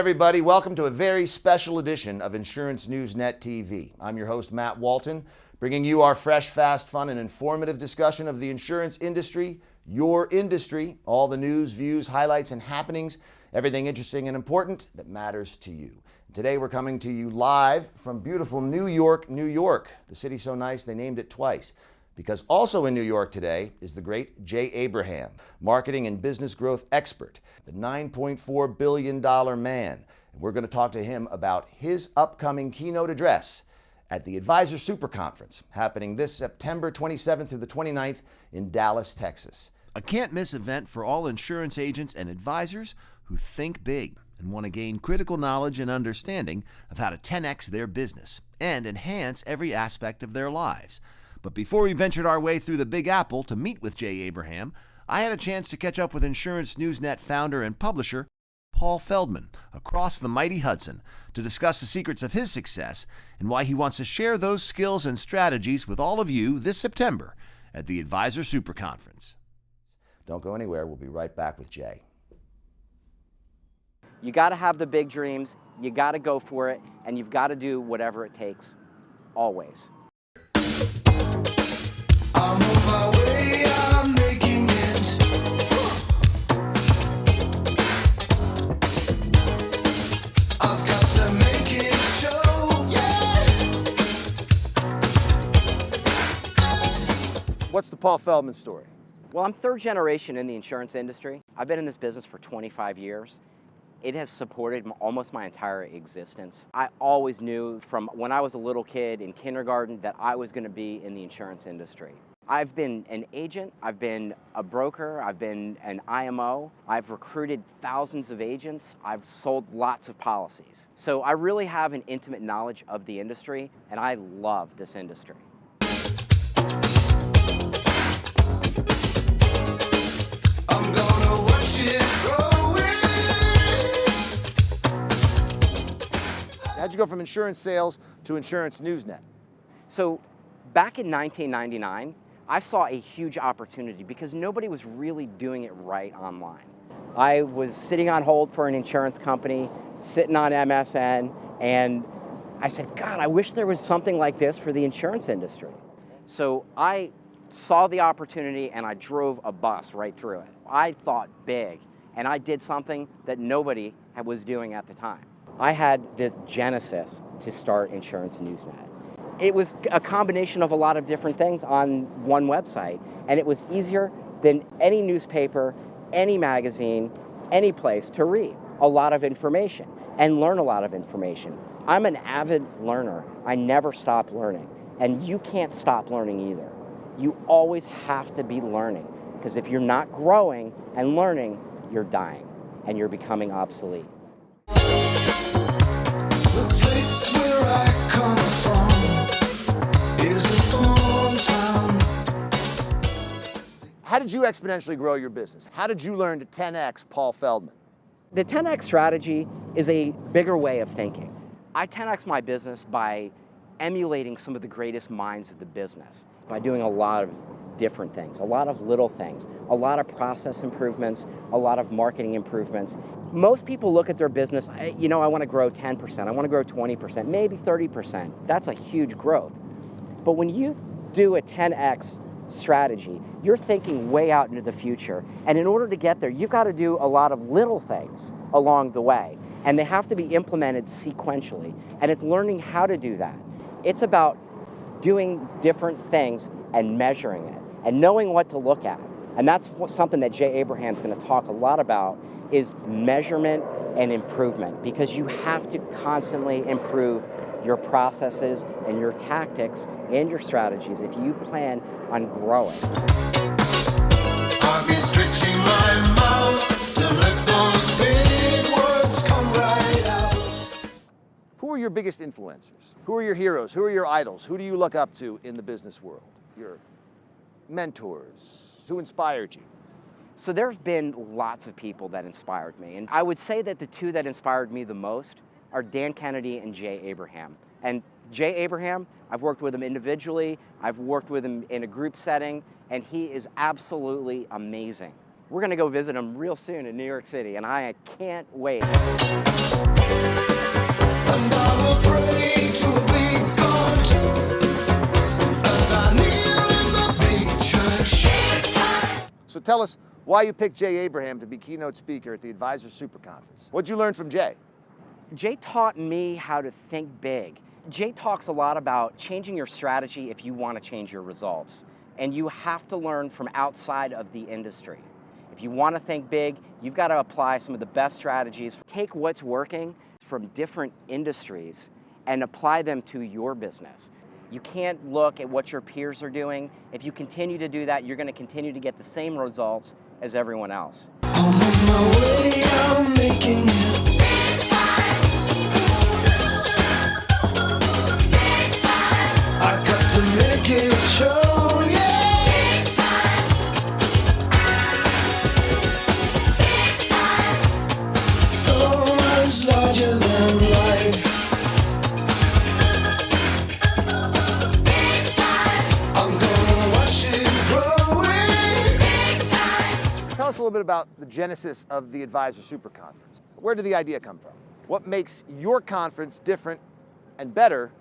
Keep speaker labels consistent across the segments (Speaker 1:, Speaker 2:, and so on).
Speaker 1: everybody. Welcome to a very special edition of InsuranceNewsNet TV. I'm your host, Matt Walton, bringing you our fresh, fast, fun, and informative discussion of the insurance industry, your industry, all the news, views, highlights, and happenings, everything interesting and important that matters to you. Today, we're coming to you live from beautiful New York, New York. The city's so nice, they named it twice. Because also in New York today is the great Jay Abraham, marketing and business growth expert, the $9.4 billion man. And we're going to talk to him about his upcoming keynote address at the Advisor Super Conference, happening this September 27th through the 29th in Dallas, Texas. A can't-miss event for all insurance agents and advisors who think big and want to gain critical knowledge and understanding of how to 10x their business and enhance every aspect of their lives. But before we ventured our way through the Big Apple to meet with Jay Abraham, I had a chance to catch up with InsuranceNewsNet founder and publisher Paul Feldman across the mighty Hudson to discuss the secrets of his success and why he wants to share those skills and strategies with all of you this September at the Advisor Super Conference. Don't go anywhere. We'll be right back with Jay.
Speaker 2: You got to have the big dreams, you got to go for it, and you've got to do whatever it takes, always.
Speaker 3: I'm on my way, I'm making it. I've got to make it show, yeah.
Speaker 1: What's the Paul Feldman story?
Speaker 2: Well, I'm third generation in the insurance industry. I've been in this business for 25 years. It has supported almost my entire existence. I always knew from when I was a little kid in kindergarten that I was going to be in the insurance industry. I've been an agent, I've been a broker, I've been an IMO, I've recruited thousands of agents, I've sold lots of policies. So I really have an intimate knowledge of the industry, and I love this industry.
Speaker 3: I'm gonna watch it growing.
Speaker 1: How'd you go from insurance sales to InsuranceNewsNet?
Speaker 2: So back in 1999, I saw a huge opportunity because nobody was really doing it right online. I was sitting on hold for an insurance company, sitting on MSN, and I said, God, I wish there was something like this for the insurance industry. So I saw the opportunity and I drove a bus right through it. I thought big, and I did something that nobody was doing at the time. I had this genesis to start InsuranceNewsNet. It was a combination of a lot of different things on one website, and it was easier than any newspaper, any magazine, any place to read a lot of information and learn a lot of information. I'm an avid learner. I never stop learning, and you can't stop learning either. You always have to be learning, because if you're not growing and learning, you're dying and you're becoming obsolete.
Speaker 3: The place where I come from is a small town.
Speaker 1: How did you exponentially grow your business? How did you learn to 10x Paul Feldman?
Speaker 2: The 10X strategy is a bigger way of thinking. I 10X my business by emulating some of the greatest minds of the business, by doing a lot of different things, a lot of little things, a lot of process improvements, a lot of marketing improvements. Most people look at their business, I want to grow 10%, I want to grow 20%, maybe 30%. That's a huge growth. But when you do a 10X strategy, you're thinking way out into the future. And in order to get there, you've got to do a lot of little things along the way. And they have to be implemented sequentially. And it's learning how to do that. It's about doing different things and measuring it and knowing what to look at. And that's something that Jay Abraham's going to talk a lot about, is measurement and improvement, because you have to constantly improve your processes and your tactics and your strategies if you plan on growing.
Speaker 3: I've been stretching my mouth to let those big words come right out.
Speaker 1: Who are your biggest influencers? Who are your heroes? Who are your idols? Who do you look up to in the business world? Your mentors? Who inspired you?
Speaker 2: So there have been lots of people that inspired me. And I would say that the two that inspired me the most are Dan Kennedy and Jay Abraham. And Jay Abraham, I've worked with him individually, I've worked with him in a group setting, and he is absolutely amazing. We're going to go visit him real soon in New York City, and I can't wait.
Speaker 3: And I will pray to a big God as I kneel in the big church.
Speaker 1: So tell us why you picked Jay Abraham to be keynote speaker at the Advisor Super Conference. What'd you learn from Jay?
Speaker 2: Jay taught me how to think big. Jay talks a lot about changing your strategy if you want to change your results. And you have to learn from outside of the industry. If you want to think big, you've got to apply some of the best strategies. Take what's working from different industries and apply them to your business. You can't look at what your peers are doing. If you continue to do that, you're going to continue to get the same results as everyone else.
Speaker 3: I'm on my way, I'm making it. I got to make it show, yeah. So much larger than life. I'm gonna watch it growing.
Speaker 1: Tell us a little bit about the genesis of the Advisor Super Conference. Where did the idea come from? What makes your conference different and better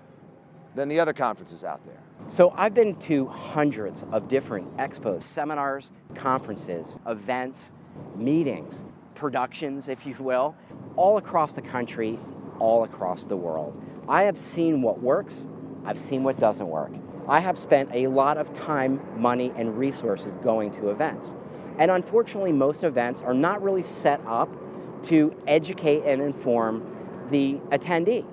Speaker 1: than the other conferences out there?
Speaker 2: So I've been to hundreds of different expos, seminars, conferences, events, meetings, productions, if you will, all across the country, all across the world. I have seen what works, I've seen what doesn't work. I have spent a lot of time, money, and resources going to events. And unfortunately, most events are not really set up to educate and inform the attendee.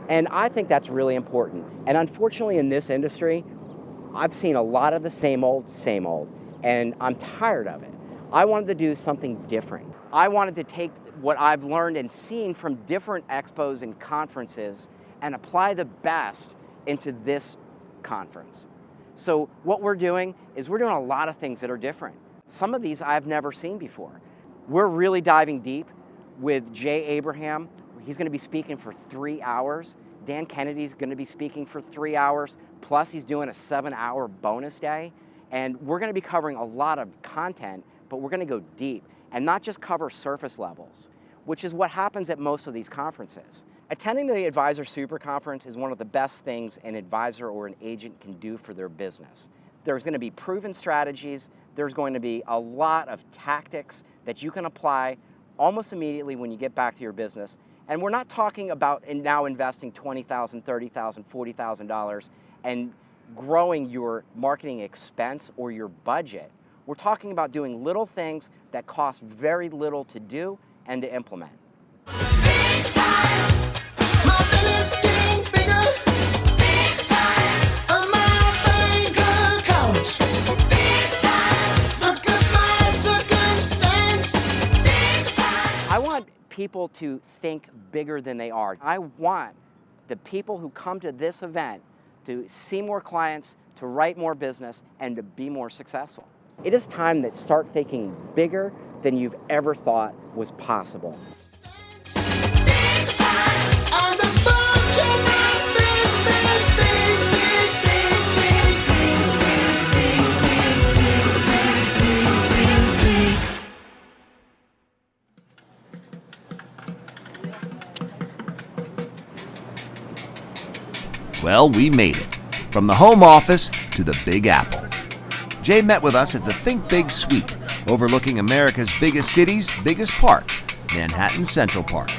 Speaker 2: And I think that's really important. And unfortunately, in this industry, I've seen a lot of the same old, and I'm tired of it. I wanted to do something different. I wanted to take what I've learned and seen from different expos and conferences and apply the best into this conference. So what we're doing is we're doing a lot of things that are different. Some of these I've never seen before. We're really diving deep with Jay Abraham. He's going to be speaking for 3 hours. Dan Kennedy's going to be speaking for 3 hours, plus he's doing a 7-hour bonus day. And we're going to be covering a lot of content, but we're going to go deep and not just cover surface levels, which is what happens at most of these conferences. Attending the Advisor Super Conference is one of the best things an advisor or an agent can do for their business. There's going to be proven strategies. There's going to be a lot of tactics that you can apply almost immediately when you get back to your business. And we're not talking about now investing $20,000, $30,000, $40,000 and growing your marketing expense or your budget. We're talking about doing little things that cost very little to do and to implement.
Speaker 3: Big time. My business getting bigger. Big time. And my bank account. Big time. Look at my circumstance. Big time.
Speaker 2: I want people to think bigger than they are. I want the people who come to this event to see more clients, to write more business, and to be more successful. It is time to start thinking bigger than you've ever thought was possible.
Speaker 3: Big time. On the budget.
Speaker 1: Well, we made it. From the home office to the Big Apple. Jay met with us at the Think Big Suite, overlooking America's biggest city's biggest park, Manhattan Central Park.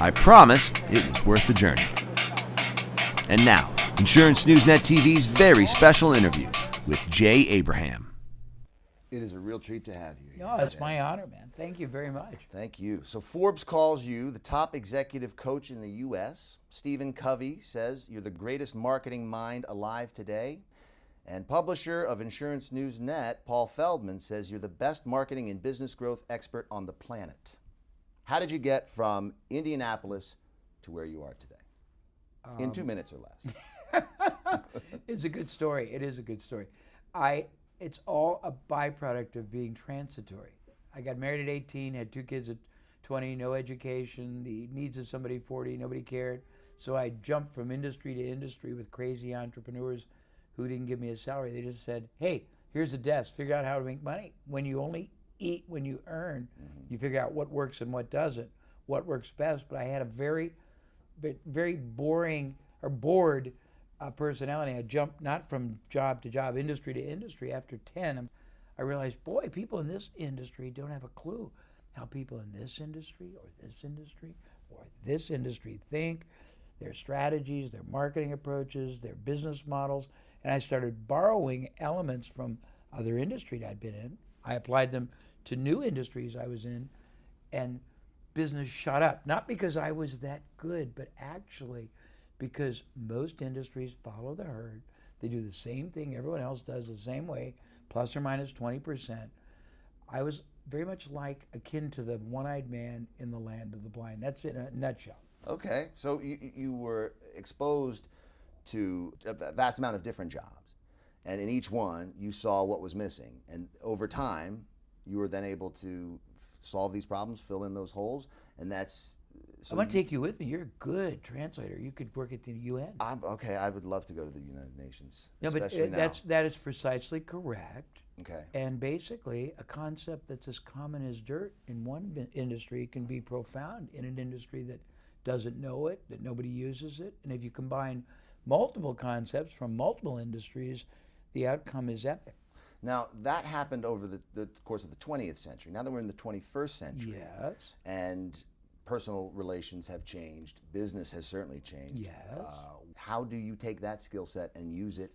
Speaker 1: I promise it was worth the journey. And now, InsuranceNewsNet TV's very special interview with Jay Abraham. It is a real treat to have you here.
Speaker 4: No, it's my honor, man. Thank you very much.
Speaker 1: Thank you. So Forbes calls you the top executive coach in the U.S. Stephen Covey says you're the greatest marketing mind alive today. And publisher of InsuranceNewsNet, Paul Feldman, says you're the best marketing and business growth expert on the planet. How did you get from Indianapolis to where you are today? In 2 minutes or less.
Speaker 4: It's a good story. It is a good story. It's all a byproduct of being transitory. I got married at 18, had 2 kids at 20, no education, the needs of somebody 40, nobody cared. So I jumped from industry to industry with crazy entrepreneurs who didn't give me a salary. They just said, hey, here's a desk, figure out how to make money when you only eat when you earn. You figure out what works and what doesn't, what works best. But I had a very boring or bored personality. I jumped not from job to job, industry to industry. After 10, I realized, boy, people in this industry don't have a clue how people in this industry or this industry or this industry think, their strategies, their marketing approaches, their business models. And I started borrowing elements from other industries I'd been in. I applied them to new industries I was in, and business shot up. Not because I was that good, but actually because most industries follow the herd. They do the same thing everyone else does the same way, plus or minus 20%. I was very much like akin to the one-eyed man in the land of the blind. That's in a nutshell.
Speaker 1: Okay, so you were exposed to a vast amount of different jobs, and in each one you saw what was missing, and over time you were then able to solve these problems, fill in those holes, and that's. So
Speaker 4: I want to take you with me. You're a good translator. You could work at the UN.
Speaker 1: Okay, I would love to go to the United Nations.
Speaker 4: No, but
Speaker 1: especially now.
Speaker 4: that is precisely correct.
Speaker 1: Okay.
Speaker 4: And basically, a concept that's as common as dirt in one industry can be profound in an industry that doesn't know it, that nobody uses it. And if you combine multiple concepts from multiple industries, the outcome is epic.
Speaker 1: Now, that happened over the course of the 20th century. Now that we're in the 21st century,
Speaker 4: Yes.
Speaker 1: and personal relations have changed, business has certainly changed.
Speaker 4: Yes.
Speaker 1: How do you take that skill set and use it,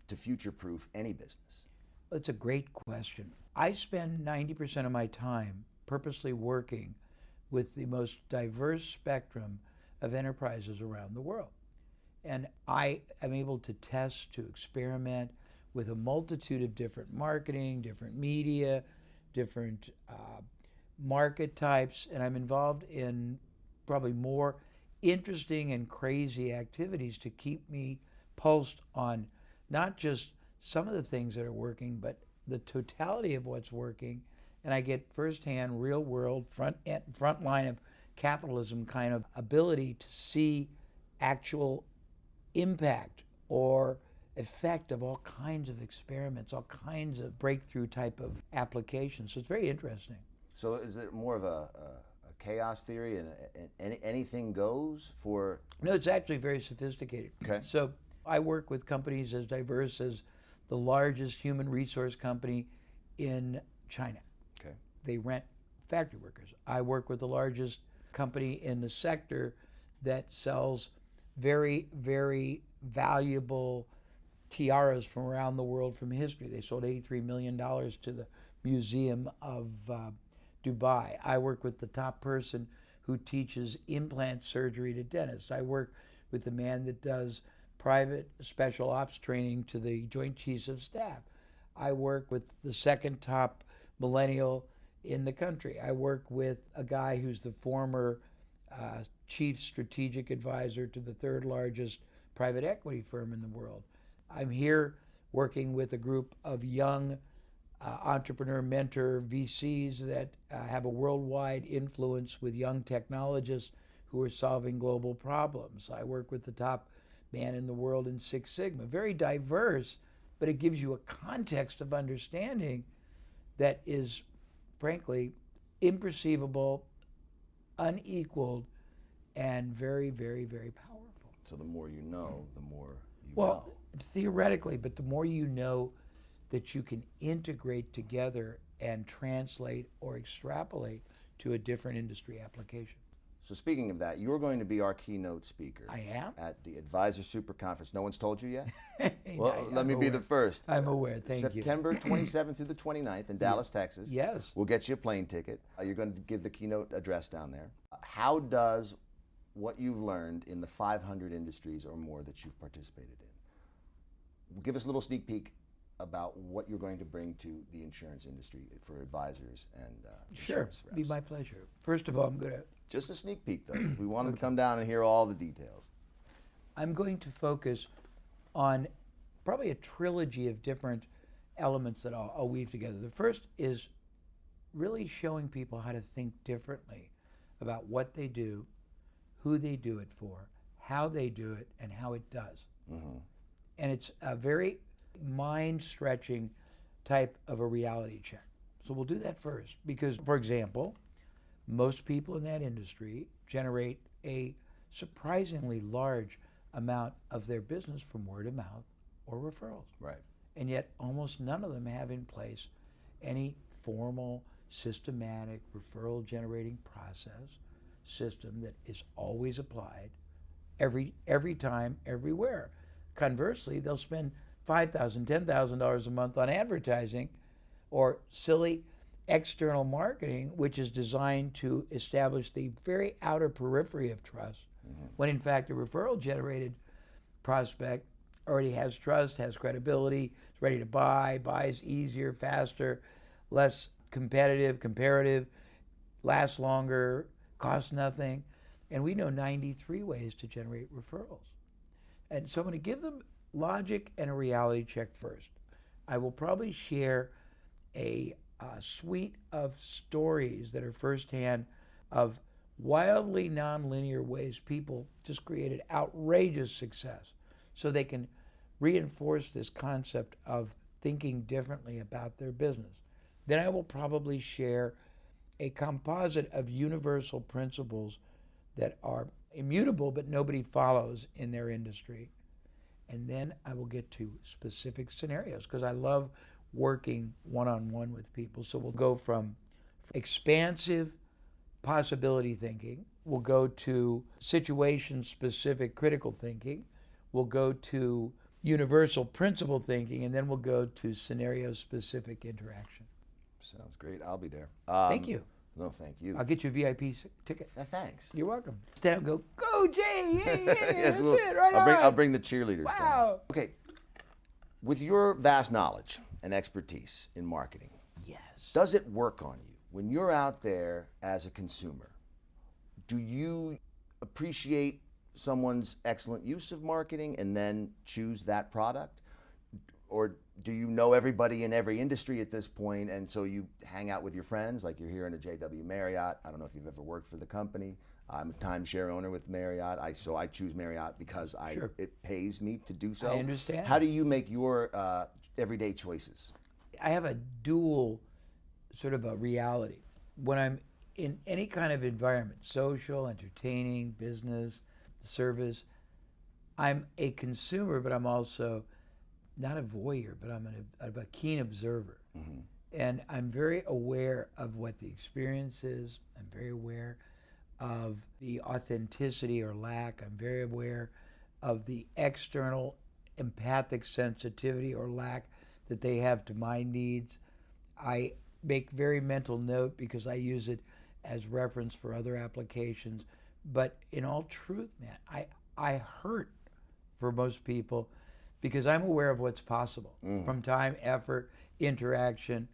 Speaker 1: to future-proof any business?
Speaker 4: That's a great question. I spend 90% of my time purposely working with the most diverse spectrum of enterprises around the world. And I am able to test, to experiment with a multitude of different marketing, different media, different market types, and I'm involved in probably more interesting and crazy activities to keep me pulsed on not just some of the things that are working, but the totality of what's working. And I get firsthand, real world, front line of capitalism kind of ability to see actual impact or effect of all kinds of experiments, all kinds of breakthrough type of applications. So it's very interesting.
Speaker 1: So is it more of a chaos theory and anything goes for?
Speaker 4: No, it's actually very sophisticated.
Speaker 1: Okay.
Speaker 4: So I work with companies as diverse as the largest human resource company in China.
Speaker 1: Okay.
Speaker 4: They rent factory workers. I work with the largest company in the sector that sells very, very valuable tiaras from around the world from history. They sold $83 million to the Museum of Dubai. I work with the top person who teaches implant surgery to dentists. I work with the man that does private special ops training to the Joint Chiefs of Staff. I work with the second top millennial in the country. I work with a guy who's the former chief strategic advisor to the third largest private equity firm in the world. I'm here working with a group of young entrepreneur mentor VCs that have a worldwide influence with young technologists who are solving global problems. I work with the top man in the world in Six Sigma. Very diverse, but it gives you a context of understanding that is, frankly, imperceivable, unequaled, and very, very, very powerful.
Speaker 1: So the more you know, the more you
Speaker 4: Well,
Speaker 1: know.
Speaker 4: theoretically, but the more you know that you can integrate together and translate or extrapolate to a different industry application.
Speaker 1: So speaking of that, you're going to be our keynote speaker.
Speaker 4: I am?
Speaker 1: At the Advisor Super Conference. No one's told you yet?
Speaker 4: Hey,
Speaker 1: Well, let me be the first.
Speaker 4: I'm aware, thank you.
Speaker 1: September 27th through the 29th in Dallas, Texas.
Speaker 4: Yes.
Speaker 1: We'll get you a plane ticket. You're going to give the keynote address down there. How does what you've learned in the 500 industries or more that you've participated in, give us a little sneak peek about what you're going to bring to the insurance industry for advisors and
Speaker 4: Sure,
Speaker 1: insurance
Speaker 4: be
Speaker 1: reps?
Speaker 4: my pleasure. First of all,
Speaker 1: Just a sneak peek, though. We want them to come down and hear all the details.
Speaker 4: I'm going to focus on probably a trilogy of different elements that I'll weave together. The first is really showing people how to think differently about what they do, who they do it for, how they do it, and how it does.
Speaker 1: Mm-hmm.
Speaker 4: And it's a very mind-stretching type of a reality check. So we'll do that first because, for example, most people in that industry generate a surprisingly large amount of their business from word of mouth or referrals.
Speaker 1: Right.
Speaker 4: And yet almost none of them have in place any formal, systematic referral generating process system that is always applied every time, everywhere. Conversely, they'll spend $5,000, $10,000 a month on advertising or silly external marketing, which is designed to establish the very outer periphery of trust, when in fact a referral generated prospect already has trust, has credibility, is ready to buy, buys easier, faster, less competitive, comparative, lasts longer, costs nothing. And we know 93 ways to generate referrals. And so I'm going to give them logic and a reality check first. I will probably share a suite of stories that are firsthand of wildly nonlinear ways people just created outrageous success so they can reinforce this concept of thinking differently about their business. Then I will probably share a composite of universal principles that are immutable but nobody follows in their industry. And then I will get to specific scenarios because I love working one-on-one with people. So we'll go from expansive possibility thinking, we'll go to situation-specific critical thinking, we'll go to universal principle thinking, and then we'll go to scenario-specific interaction.
Speaker 1: Sounds great. I'll be there.
Speaker 4: Thank you.
Speaker 1: No, thank you.
Speaker 4: I'll get you a VIP ticket.
Speaker 1: Thanks.
Speaker 4: You're welcome. Stand up and go, go Jay, yeah, yeah,
Speaker 1: Yes,
Speaker 4: that's
Speaker 1: well,
Speaker 4: it, right
Speaker 1: I'll
Speaker 4: on.
Speaker 1: bring the cheerleaders down.
Speaker 4: Wow.
Speaker 1: Okay. With your vast knowledge and expertise in marketing,
Speaker 4: Yes.
Speaker 1: does it work on you when you're out there as a consumer? Do you appreciate someone's excellent use of marketing and then choose that product? Or do you know everybody in every industry at this point, and so you hang out with your friends, like you're here in a JW Marriott? I don't know if you've ever worked for the company. I'm a timeshare owner with Marriott, so I choose Marriott because
Speaker 4: Sure.
Speaker 1: it pays me to do so.
Speaker 4: I understand.
Speaker 1: How do you make your everyday choices?
Speaker 4: I have a dual sort of a reality. When I'm in any kind of environment, social, entertaining, business, service, I'm a consumer, but I'm also not a voyeur, but I'm a keen observer.
Speaker 1: Mm-hmm.
Speaker 4: And I'm very aware of what the experience is. I'm very aware of the authenticity or lack. I'm very aware of the external empathic sensitivity or lack that they have to my needs. I make very mental note because I use it as reference for other applications. But in all truth, man, I hurt for most people because I'm aware of what's possible from time, effort, interaction,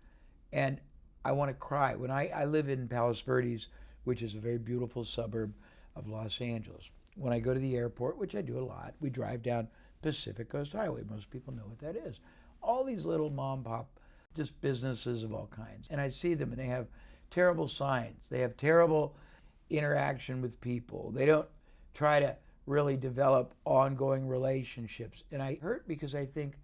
Speaker 4: and I want to cry. When I live in Palos Verdes, which is a very beautiful suburb of Los Angeles. When I go to the airport, which I do a lot, we drive down Pacific Coast Highway. Most people know what that is. All these little mom pop, just businesses of all kinds. And I see them and they have terrible signs. They have terrible interaction with people. They don't try to really develop ongoing relationships. And I hurt because I think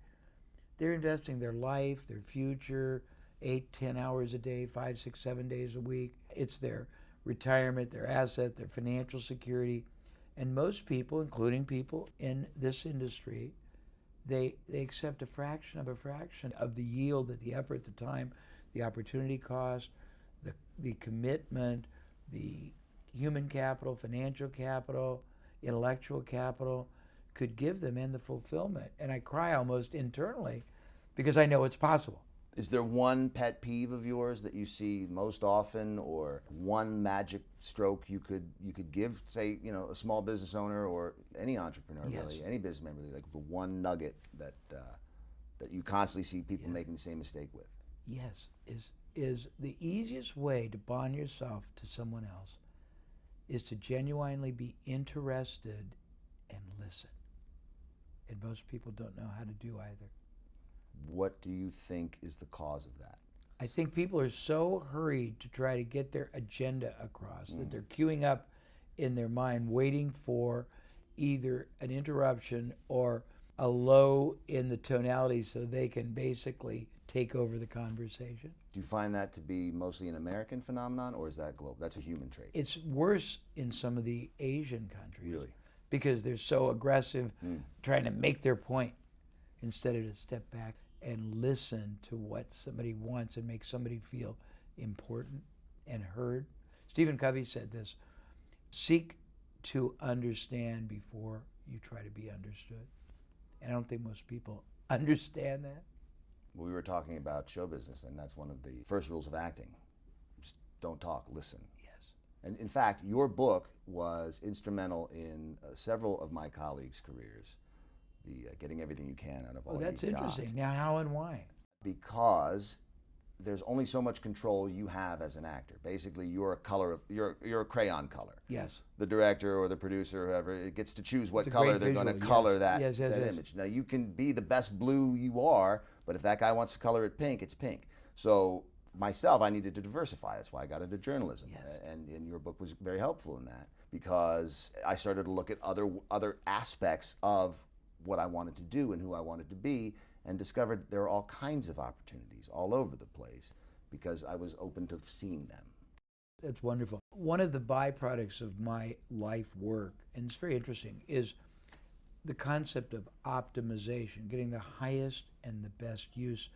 Speaker 4: they're investing their life, their future, 8, 10 hours a day, 5, 6, 7 days a week. It's their retirement, their asset, their financial security. And most people, including people in this industry, they accept a fraction of the yield, that the effort, the time, the opportunity cost, the commitment, the human capital, financial capital, intellectual capital could give them in the fulfillment. And I cry almost internally because I know it's possible.
Speaker 1: Is there one pet peeve of yours that you see most often, or one magic stroke you could give, say, a small business owner or any entrepreneur,
Speaker 4: Yes.
Speaker 1: really, any business member, like the one nugget that you constantly see people making the same mistake with?
Speaker 4: Yes, is the easiest way to bond yourself to someone else is to genuinely be interested and listen. And most people don't know how to do either.
Speaker 1: What do you think is the cause of that?
Speaker 4: I think people are so hurried to try to get their agenda across that they're queuing up in their mind waiting for either an interruption or a low in the tonality so they can basically take over the conversation.
Speaker 1: Do you find that to be mostly an American phenomenon, or is that global? That's a human trait.
Speaker 4: It's worse in some of the Asian countries.
Speaker 1: Really?
Speaker 4: Because they're so aggressive trying to make their point instead of to step back and listen to what somebody wants and make somebody feel important and heard. Stephen Covey said this: seek to understand before you try to be understood. And I don't think most people understand that.
Speaker 1: We were talking about show business, and that's one of the first rules of acting. Just don't talk, listen.
Speaker 4: Yes.
Speaker 1: And in fact, your book was instrumental in several of my colleagues' careers, the getting everything you can out of all
Speaker 4: That's
Speaker 1: you've got.
Speaker 4: interesting. Now, how and why?
Speaker 1: Because there's only so much control you have as an actor. Basically, you're a crayon color.
Speaker 4: Yes.
Speaker 1: The director or the producer, whoever, it gets to choose what
Speaker 4: It's a
Speaker 1: color
Speaker 4: great
Speaker 1: they're going to
Speaker 4: visual,
Speaker 1: color
Speaker 4: yes.
Speaker 1: that,
Speaker 4: Yes,
Speaker 1: that
Speaker 4: yes.
Speaker 1: image. Now, you can be the best blue you are, but if that guy wants to color it pink, it's pink. So myself, I needed to diversify. That's why I got into journalism.
Speaker 4: Yes.
Speaker 1: And your book was very helpful in that, because I started to look at other aspects of what I wanted to do and who I wanted to be, and discovered there are all kinds of opportunities all over the place because I was open to seeing them.
Speaker 4: That's wonderful. One of the byproducts of my life work, and it's very interesting, is the concept of optimization, getting the highest and the best use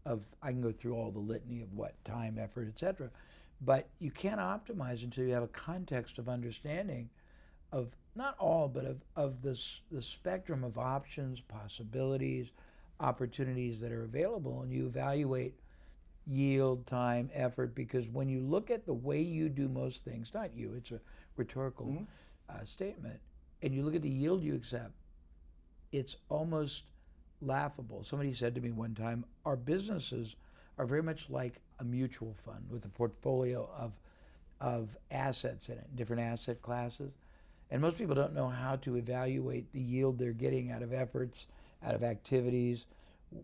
Speaker 4: of, I can go through all the litany of what, time, effort, etc. But you can't optimize until you have a context of understanding of not all, but of the spectrum of options, possibilities, opportunities that are available, and you evaluate yield, time, effort, because when you look at the way you do most things, not you, it's a rhetorical statement, and you look at the yield you accept, it's almost laughable. Somebody said to me one time, our businesses are very much like a mutual fund with a portfolio of assets in it, different asset classes. And most people don't know how to evaluate the yield they're getting out of efforts, out of activities.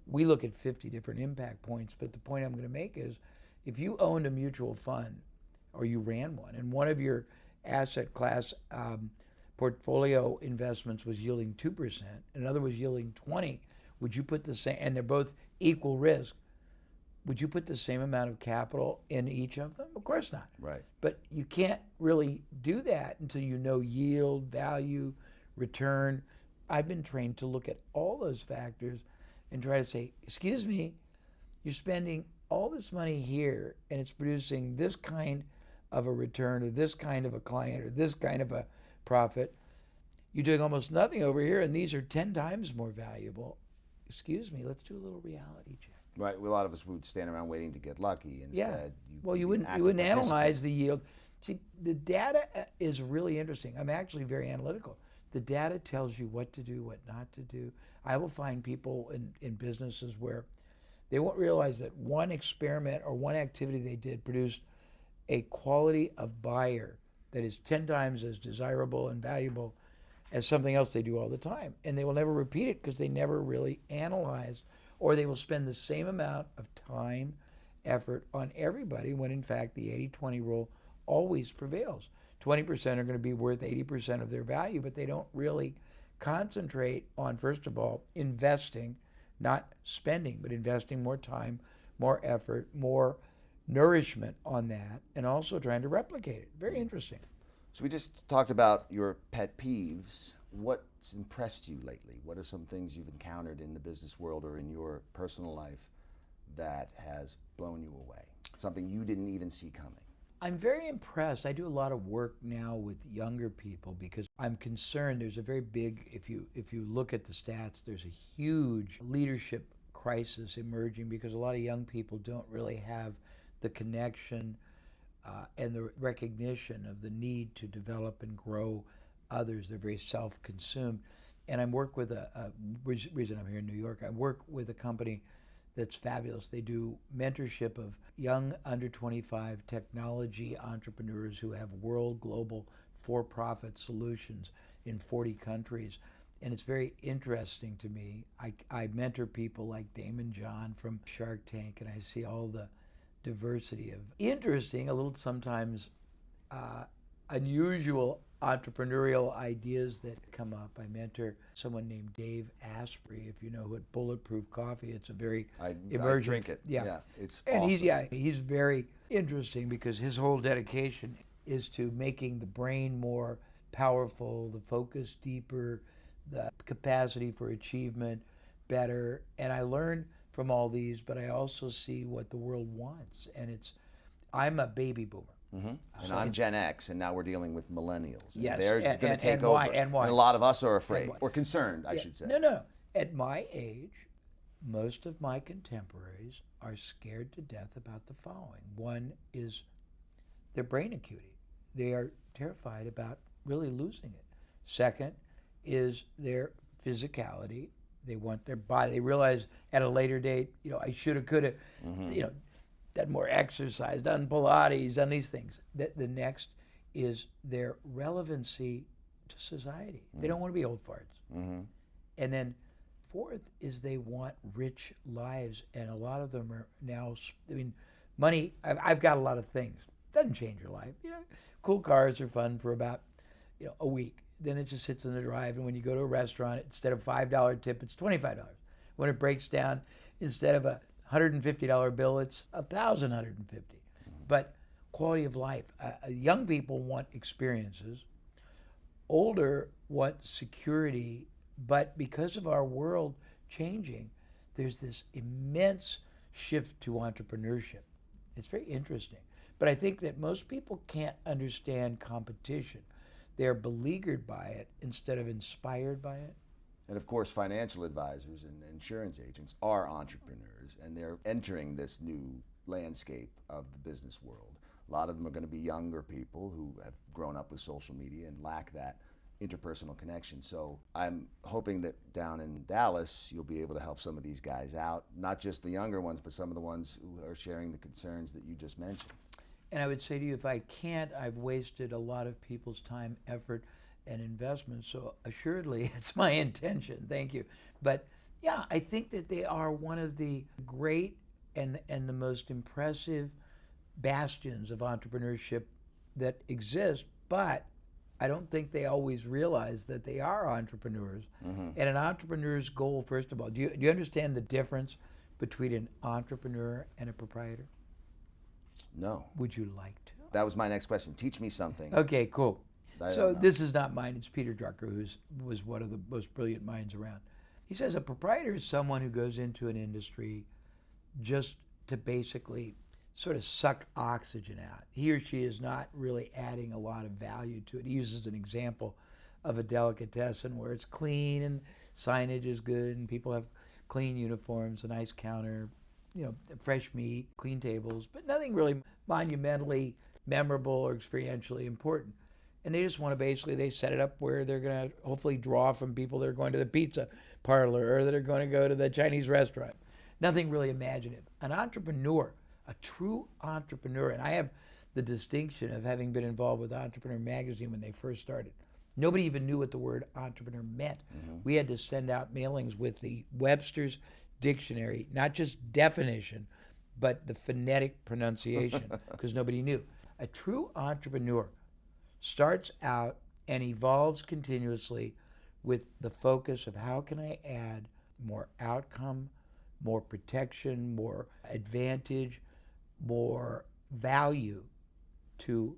Speaker 4: We look at 50 different impact points, but the point I'm going to make is if you owned a mutual fund or you ran one and one of your asset class portfolio investments was yielding 2%, and another was yielding 20, would you put the same, and they're both equal risk, would you put the same amount of capital in each of them? Of course not.
Speaker 1: Right.
Speaker 4: But you can't really do that until you know yield, value, return. I've been trained to look at all those factors and try to say, excuse me, you're spending all this money here and it's producing this kind of a return or this kind of a client or this kind of a profit. You're doing almost nothing over here and these are 10 times more valuable. Excuse me, let's do a little reality check.
Speaker 1: Right. Well, a lot of us would stand around waiting to get lucky. Instead,
Speaker 4: Well,
Speaker 1: be
Speaker 4: you
Speaker 1: an
Speaker 4: wouldn't
Speaker 1: active participant.
Speaker 4: analyze the yield. See, the data is really interesting. I'm actually very analytical. The data tells you what to do, what not to do. I will find people in businesses where they won't realize that one experiment or one activity they did produced a quality of buyer that is 10 times as desirable and valuable as something else they do all the time. And they will never repeat it because they never really analyzed, or they will spend the same amount of time, effort on everybody when in fact the 80-20 rule always prevails. 20% are going to be worth 80% of their value, but they don't really concentrate on, first of all, investing, not spending, but investing more time, more effort, more nourishment on that, and also trying to replicate it. Very interesting.
Speaker 1: So we just talked about your pet peeves. What's impressed you lately? What are some things you've encountered in the business world or in your personal life that has blown you away? Something you didn't even see coming?
Speaker 4: I'm very impressed. I do a lot of work now with younger people because I'm concerned there's a very big, if you look at the stats, there's a huge leadership crisis emerging because a lot of young people don't really have the connection and the recognition of the need to develop and grow others. They're very self-consumed. And I work with reason I'm here in New York, I work with a company that's fabulous. They do mentorship of young under 25 technology entrepreneurs who have world, global, for-profit solutions in 40 countries. And it's very interesting to me. I mentor people like Damon John from Shark Tank, and I see all the diversity of interesting, a little sometimes unusual entrepreneurial ideas that come up. I mentor someone named Dave Asprey. If you know what Bulletproof Coffee, it's a very
Speaker 1: I
Speaker 4: emergent.
Speaker 1: drink it. Yeah, it's
Speaker 4: and
Speaker 1: awesome.
Speaker 4: he's very interesting because his whole dedication is to making the brain more powerful, the focus deeper, the capacity for achievement better. And I learn from all these, but I also see what the world wants. And I'm a baby boomer.
Speaker 1: And I'm Gen X, and now we're dealing with millennials. And
Speaker 4: Yes,
Speaker 1: they're
Speaker 4: and-
Speaker 1: going
Speaker 4: and-
Speaker 1: to take
Speaker 4: and
Speaker 1: over.
Speaker 4: why- and why?
Speaker 1: a lot of us are afraid,
Speaker 4: why?
Speaker 1: or concerned, I should say.
Speaker 4: No. At my age, most of my contemporaries are scared to death about the following. One is their brain acuity. They are terrified about really losing it. Second is their physicality. They want their body. They realize at a later date, I should have, could have, done more exercise, done Pilates, done these things. The next is their relevancy to society. They don't want to be old farts. And then fourth is they want rich lives, and a lot of them are now, money, I've got a lot of things. Doesn't change your life. Cool cars are fun for about, a week. Then it just sits in the drive, and when you go to a restaurant, instead of $5 tip, it's $25. When it breaks down, instead of a $150 bill, it's $1,150. But quality of life. Young people want experiences. Older want security. But because of our world changing, there's this immense shift to entrepreneurship. It's very interesting. But I think that most people can't understand competition. They're beleaguered by it instead of inspired by it.
Speaker 1: And of course, financial advisors and insurance agents are entrepreneurs, and they're entering this new landscape of the business world. A lot of them are going to be younger people who have grown up with social media and lack that interpersonal connection. So I'm hoping that down in Dallas, you'll be able to help some of these guys out, not just the younger ones, but some of the ones who are sharing the concerns that you just mentioned.
Speaker 4: And I would say to you, if I can't, I've wasted a lot of people's time, effort, and investment. So assuredly, it's my intention. Thank you. But yeah, I think that they are one of the great and the most impressive bastions of entrepreneurship that exist. But I don't think they always realize that they are entrepreneurs. And an entrepreneur's goal, first of all, do you understand the difference between an entrepreneur and a proprietor?
Speaker 1: No.
Speaker 4: Would you like to?
Speaker 1: That was my next question. Teach me something.
Speaker 4: Okay, cool.
Speaker 1: I
Speaker 4: So
Speaker 1: don't know.
Speaker 4: this is not mine. It's Peter Drucker, who was one of the most brilliant minds around. He says a proprietor is someone who goes into an industry just to basically sort of suck oxygen out. He or she is not really adding a lot of value to it. He uses an example of a delicatessen where it's clean and signage is good and people have clean uniforms, a nice counter, fresh meat, clean tables, but nothing really monumentally memorable or experientially important. And they just want to they set it up where they're going to hopefully draw from people that are going to the pizza parlor or that are going to go to the Chinese restaurant. Nothing really imaginative. An entrepreneur, a true entrepreneur, and I have the distinction of having been involved with Entrepreneur Magazine when they first started. Nobody even knew what the word entrepreneur meant. We had to send out mailings with the Webster's Dictionary, not just definition, but the phonetic pronunciation, because nobody knew. A true entrepreneur starts out and evolves continuously with the focus of how can I add more outcome, more protection, more advantage, more value to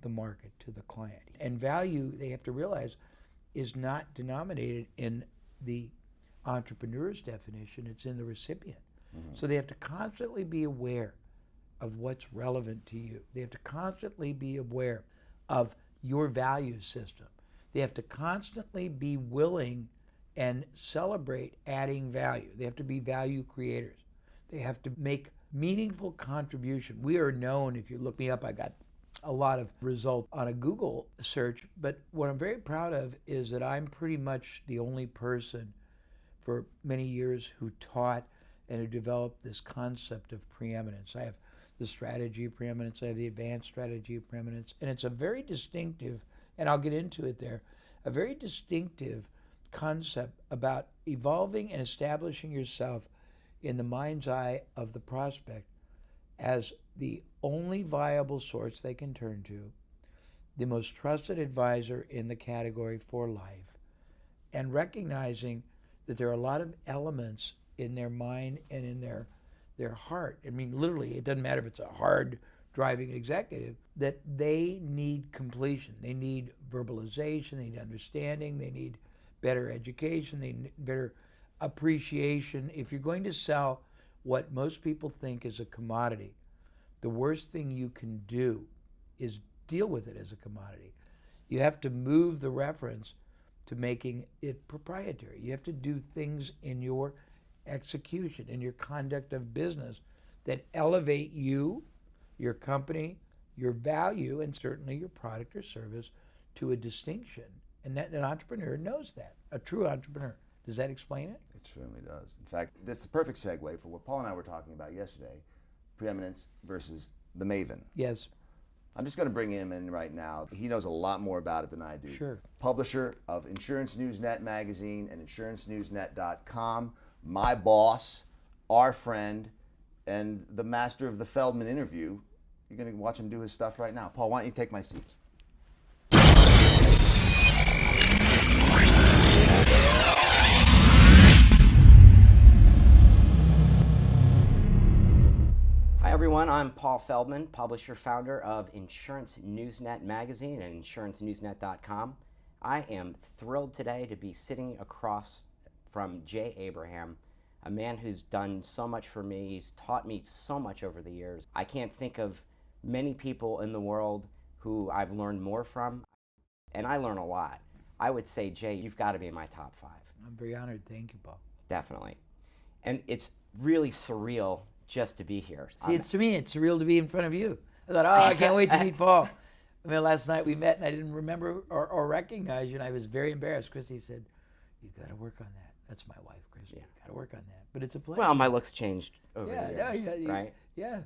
Speaker 4: the market, to the client. And value, they have to realize, is not denominated in the entrepreneur's definition, it's in the recipient. So they have to constantly be aware of what's relevant to you. They have to constantly be aware of your value system. They have to constantly be willing and celebrate adding value. They have to be value creators. They have to make meaningful contribution. We are known, if you look me up, I got a lot of results on a Google search, but what I'm very proud of is that I'm pretty much the only person for many years who taught and who developed this concept of preeminence. I have the strategy of preeminence, I have the advanced strategy of preeminence, and it's a very distinctive, and I'll get into it there, a very distinctive concept about evolving and establishing yourself in the mind's eye of the prospect as the only viable source they can turn to, the most trusted advisor in the category for life, and recognizing that there are a lot of elements in their mind and in their heart. I mean, literally, it doesn't matter if it's a hard driving executive, that they need completion. They need verbalization, they need understanding, they need better education, they need better appreciation. If you're going to sell what most people think is a commodity, the worst thing you can do is deal with it as a commodity. You have to move the reference to making it proprietary. You have to do things in your execution, in your conduct of business that elevate you, your company, your value, and certainly your product or service to a distinction. And that an entrepreneur knows that, a true entrepreneur. Does that explain it?
Speaker 1: It certainly does. In fact, that's the perfect segue for what Paul and I were talking about yesterday, Preeminence versus the Maven.
Speaker 4: Yes.
Speaker 1: I'm just going to bring him in right now. He knows a lot more about it than I do.
Speaker 4: Sure.
Speaker 1: Publisher of InsuranceNewsNet magazine and InsuranceNewsNet.com. My boss, our friend, and the master of the Feldman interview. You're going to watch him do his stuff right now. Paul, why don't you take my seat?
Speaker 2: Hi everyone, I'm Paul Feldman, publisher, founder of InsuranceNewsNet magazine and InsuranceNewsNet.com. I am thrilled today to be sitting across from Jay Abraham, a man who's done so much for me. He's taught me so much over the years. I can't think of many people in the world who I've learned more from, and I learn a lot. I would say, Jay, you've got to be in my top 5.
Speaker 4: I'm very honored. Thank you, Paul.
Speaker 2: Definitely. And it's really surreal just to be here.
Speaker 4: See, it's to me, it's surreal to be in front of you. I thought, I can't wait to meet Paul. I mean, last night we met and I didn't remember or recognize you, and I was very embarrassed. Christy said, you got to work on that. That's my wife, Christy.
Speaker 2: Yeah.
Speaker 4: You got to work on that. But it's a pleasure.
Speaker 2: Well, my looks changed over
Speaker 4: yeah,
Speaker 2: the years,
Speaker 4: yeah,
Speaker 2: right?
Speaker 4: Yeah.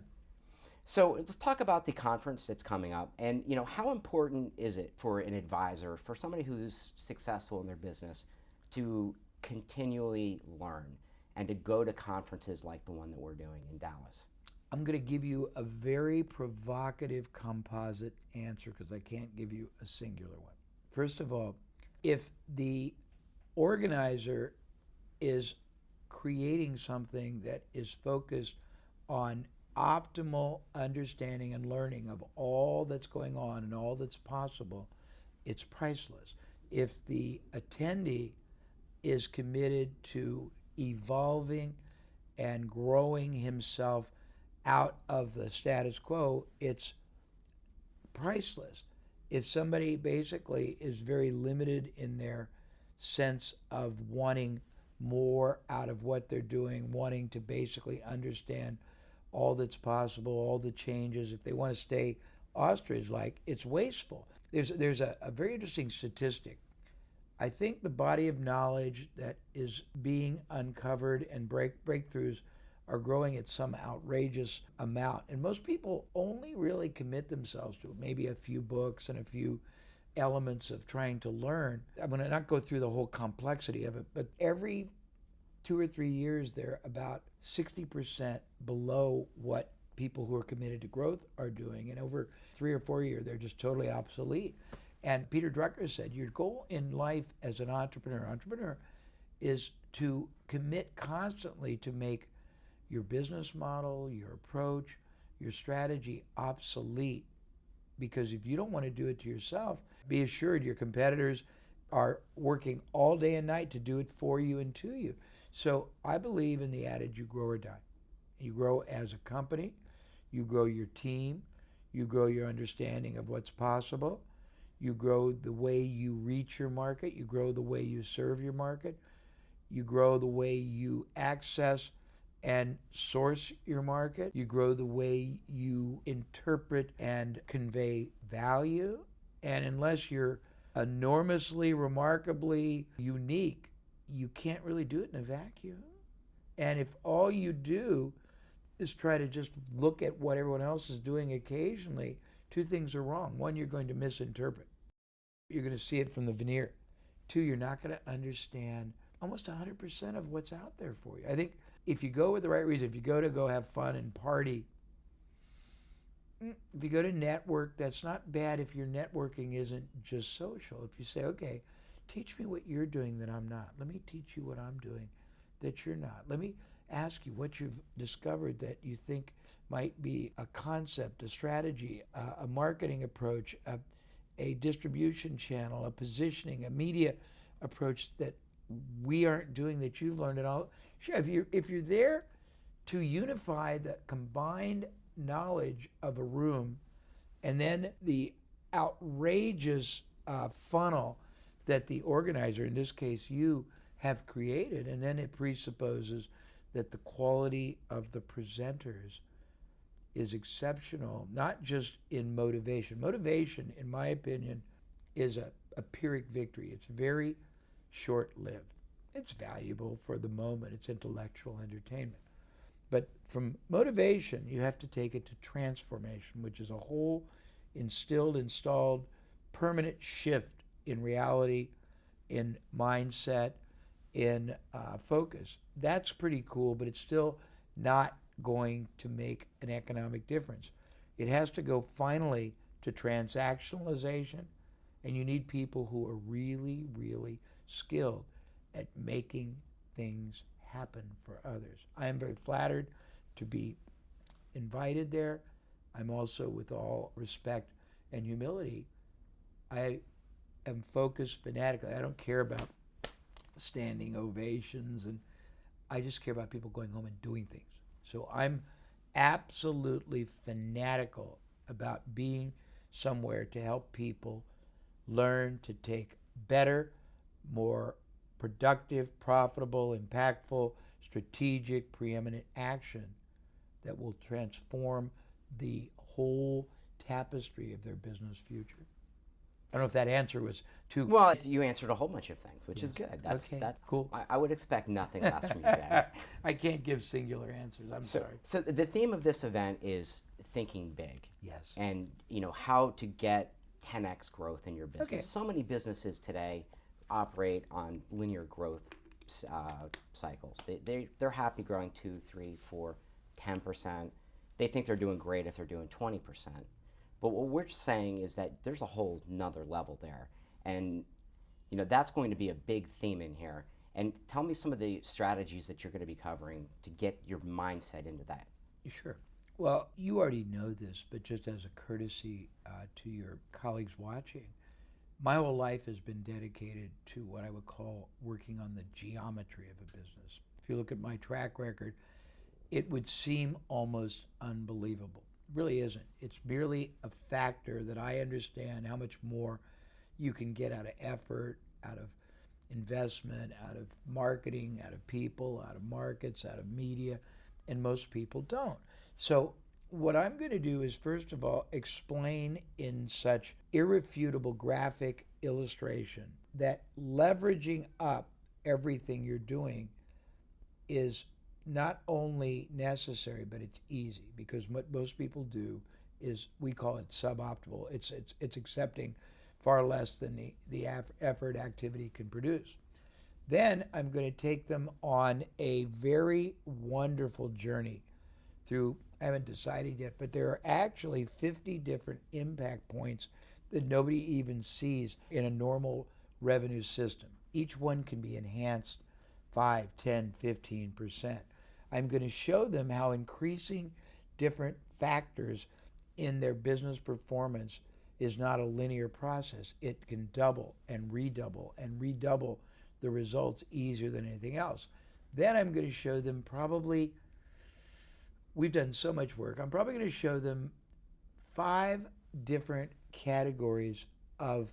Speaker 2: So let's talk about the conference that's coming up, and how important is it for an advisor, for somebody who's successful in their business, to continually learn and to go to conferences like the one that we're doing in Dallas?
Speaker 4: I'm going to give you a very provocative composite answer because I can't give you a singular one. First of all, if the organizer is creating something that is focused on optimal understanding and learning of all that's going on and all that's possible, it's priceless. If the attendee is committed to evolving and growing himself out of the status quo, it's priceless. If somebody basically is very limited in their sense of wanting more out of what they're doing, wanting to basically understand all that's possible, all the changes, if they want to stay ostrich-like, it's wasteful. There's a very interesting statistic. I think the body of knowledge that is being uncovered and breakthroughs are growing at some outrageous amount. And most people only really commit themselves to maybe a few books and a few elements of trying to learn. I'm going to not go through the whole complexity of it, but every 2 or 3 years, they're about 60% below what people who are committed to growth are doing. And over 3 or 4 years, they're just totally obsolete. And Peter Drucker said, your goal in life as an entrepreneur is to commit constantly to make your business model, your approach, your strategy obsolete. Because if you don't want to do it to yourself, be assured your competitors are working all day and night to do it for you and to you. So I believe in the adage, you grow or die. You grow as a company, you grow your team, you grow your understanding of what's possible, you grow the way you reach your market, you grow the way you serve your market, you grow the way you access and source your market, you grow the way you interpret and convey value. And unless you're enormously, remarkably unique, you can't really do it in a vacuum. And if all you do is try to just look at what everyone else is doing occasionally, 2 things are wrong. 1, you're going to misinterpret. You're going to see it from the veneer. 2, you're not going to understand almost 100% of what's out there for you. I think if you go with the right reason, if you go to go have fun and party, If you go to network, that's not bad if your networking isn't just social. If you say, okay, teach me what you're doing that I'm not. Let me teach you what I'm doing that you're not. Let me ask you what you've discovered that you think might be a concept, a strategy, a marketing approach, a distribution channel, a positioning, a media approach that we aren't doing that you've learned at all. Sure, if you're there to unify the combined knowledge of a room and then the outrageous funnel that the organizer, in this case you, have created, and then it presupposes that the quality of the presenters is exceptional, not just in motivation. Motivation, in my opinion, is a Pyrrhic victory. It's very short-lived. It's valuable for the moment. It's intellectual entertainment. But from motivation, you have to take it to transformation, which is a whole installed, permanent shift in reality, in mindset, in focus. That's pretty cool, but it's still not going to make an economic difference. It has to go finally to transactionalization, and you need people who are really, really skilled at making things happen for others. I am very flattered to be invited there. I'm also, with all respect and humility, I am focused fanatically. I don't care about standing ovations, and I just care about people going home and doing things. So I'm absolutely fanatical about being somewhere to help people learn to take better, more productive, profitable, impactful, strategic, preeminent action that will transform the whole tapestry of their business future. I don't know if that answer was too...
Speaker 2: Well, you answered a whole bunch of things, which is good. That's
Speaker 4: cool.
Speaker 2: I would expect nothing less from you, Dad.
Speaker 4: I can't give singular answers. I'm sorry.
Speaker 2: So the theme of this event is thinking big.
Speaker 4: Yes.
Speaker 2: And how to get 10x growth in your business.
Speaker 4: Okay.
Speaker 2: So many businesses today operate on linear growth cycles. They're happy growing 2, 3, 4, 10%. They think they're doing great if they're doing 20%. But what we're saying is that there's a whole nother level there. And that's going to be a big theme in here. And tell me some of the strategies that you're going to be covering to get your mindset into that.
Speaker 4: Sure. Well, you already know this, but just as a courtesy to your colleagues watching, my whole life has been dedicated to what I would call working on the geometry of a business. If you look at my track record, it would seem almost unbelievable. It really isn't. It's merely a factor that I understand how much more you can get out of effort, out of investment, out of marketing, out of people, out of markets, out of media, and most people don't. So what I'm going to do is, first of all, explain in such irrefutable graphic illustration that leveraging up everything you're doing is not only necessary, but it's easy, because what most people do is, we call it suboptimal. It's accepting far less than the effort activity can produce. Then I'm going to take them on a very wonderful journey through, I haven't decided yet, but there are actually 50 different impact points that nobody even sees in a normal revenue system. Each one can be enhanced 5, 10, 15%. I'm going to show them how increasing different factors in their business performance is not a linear process. It can double and redouble the results easier than anything else. Then I'm going to show them we've done so much work, I'm probably going to show them 5 different categories of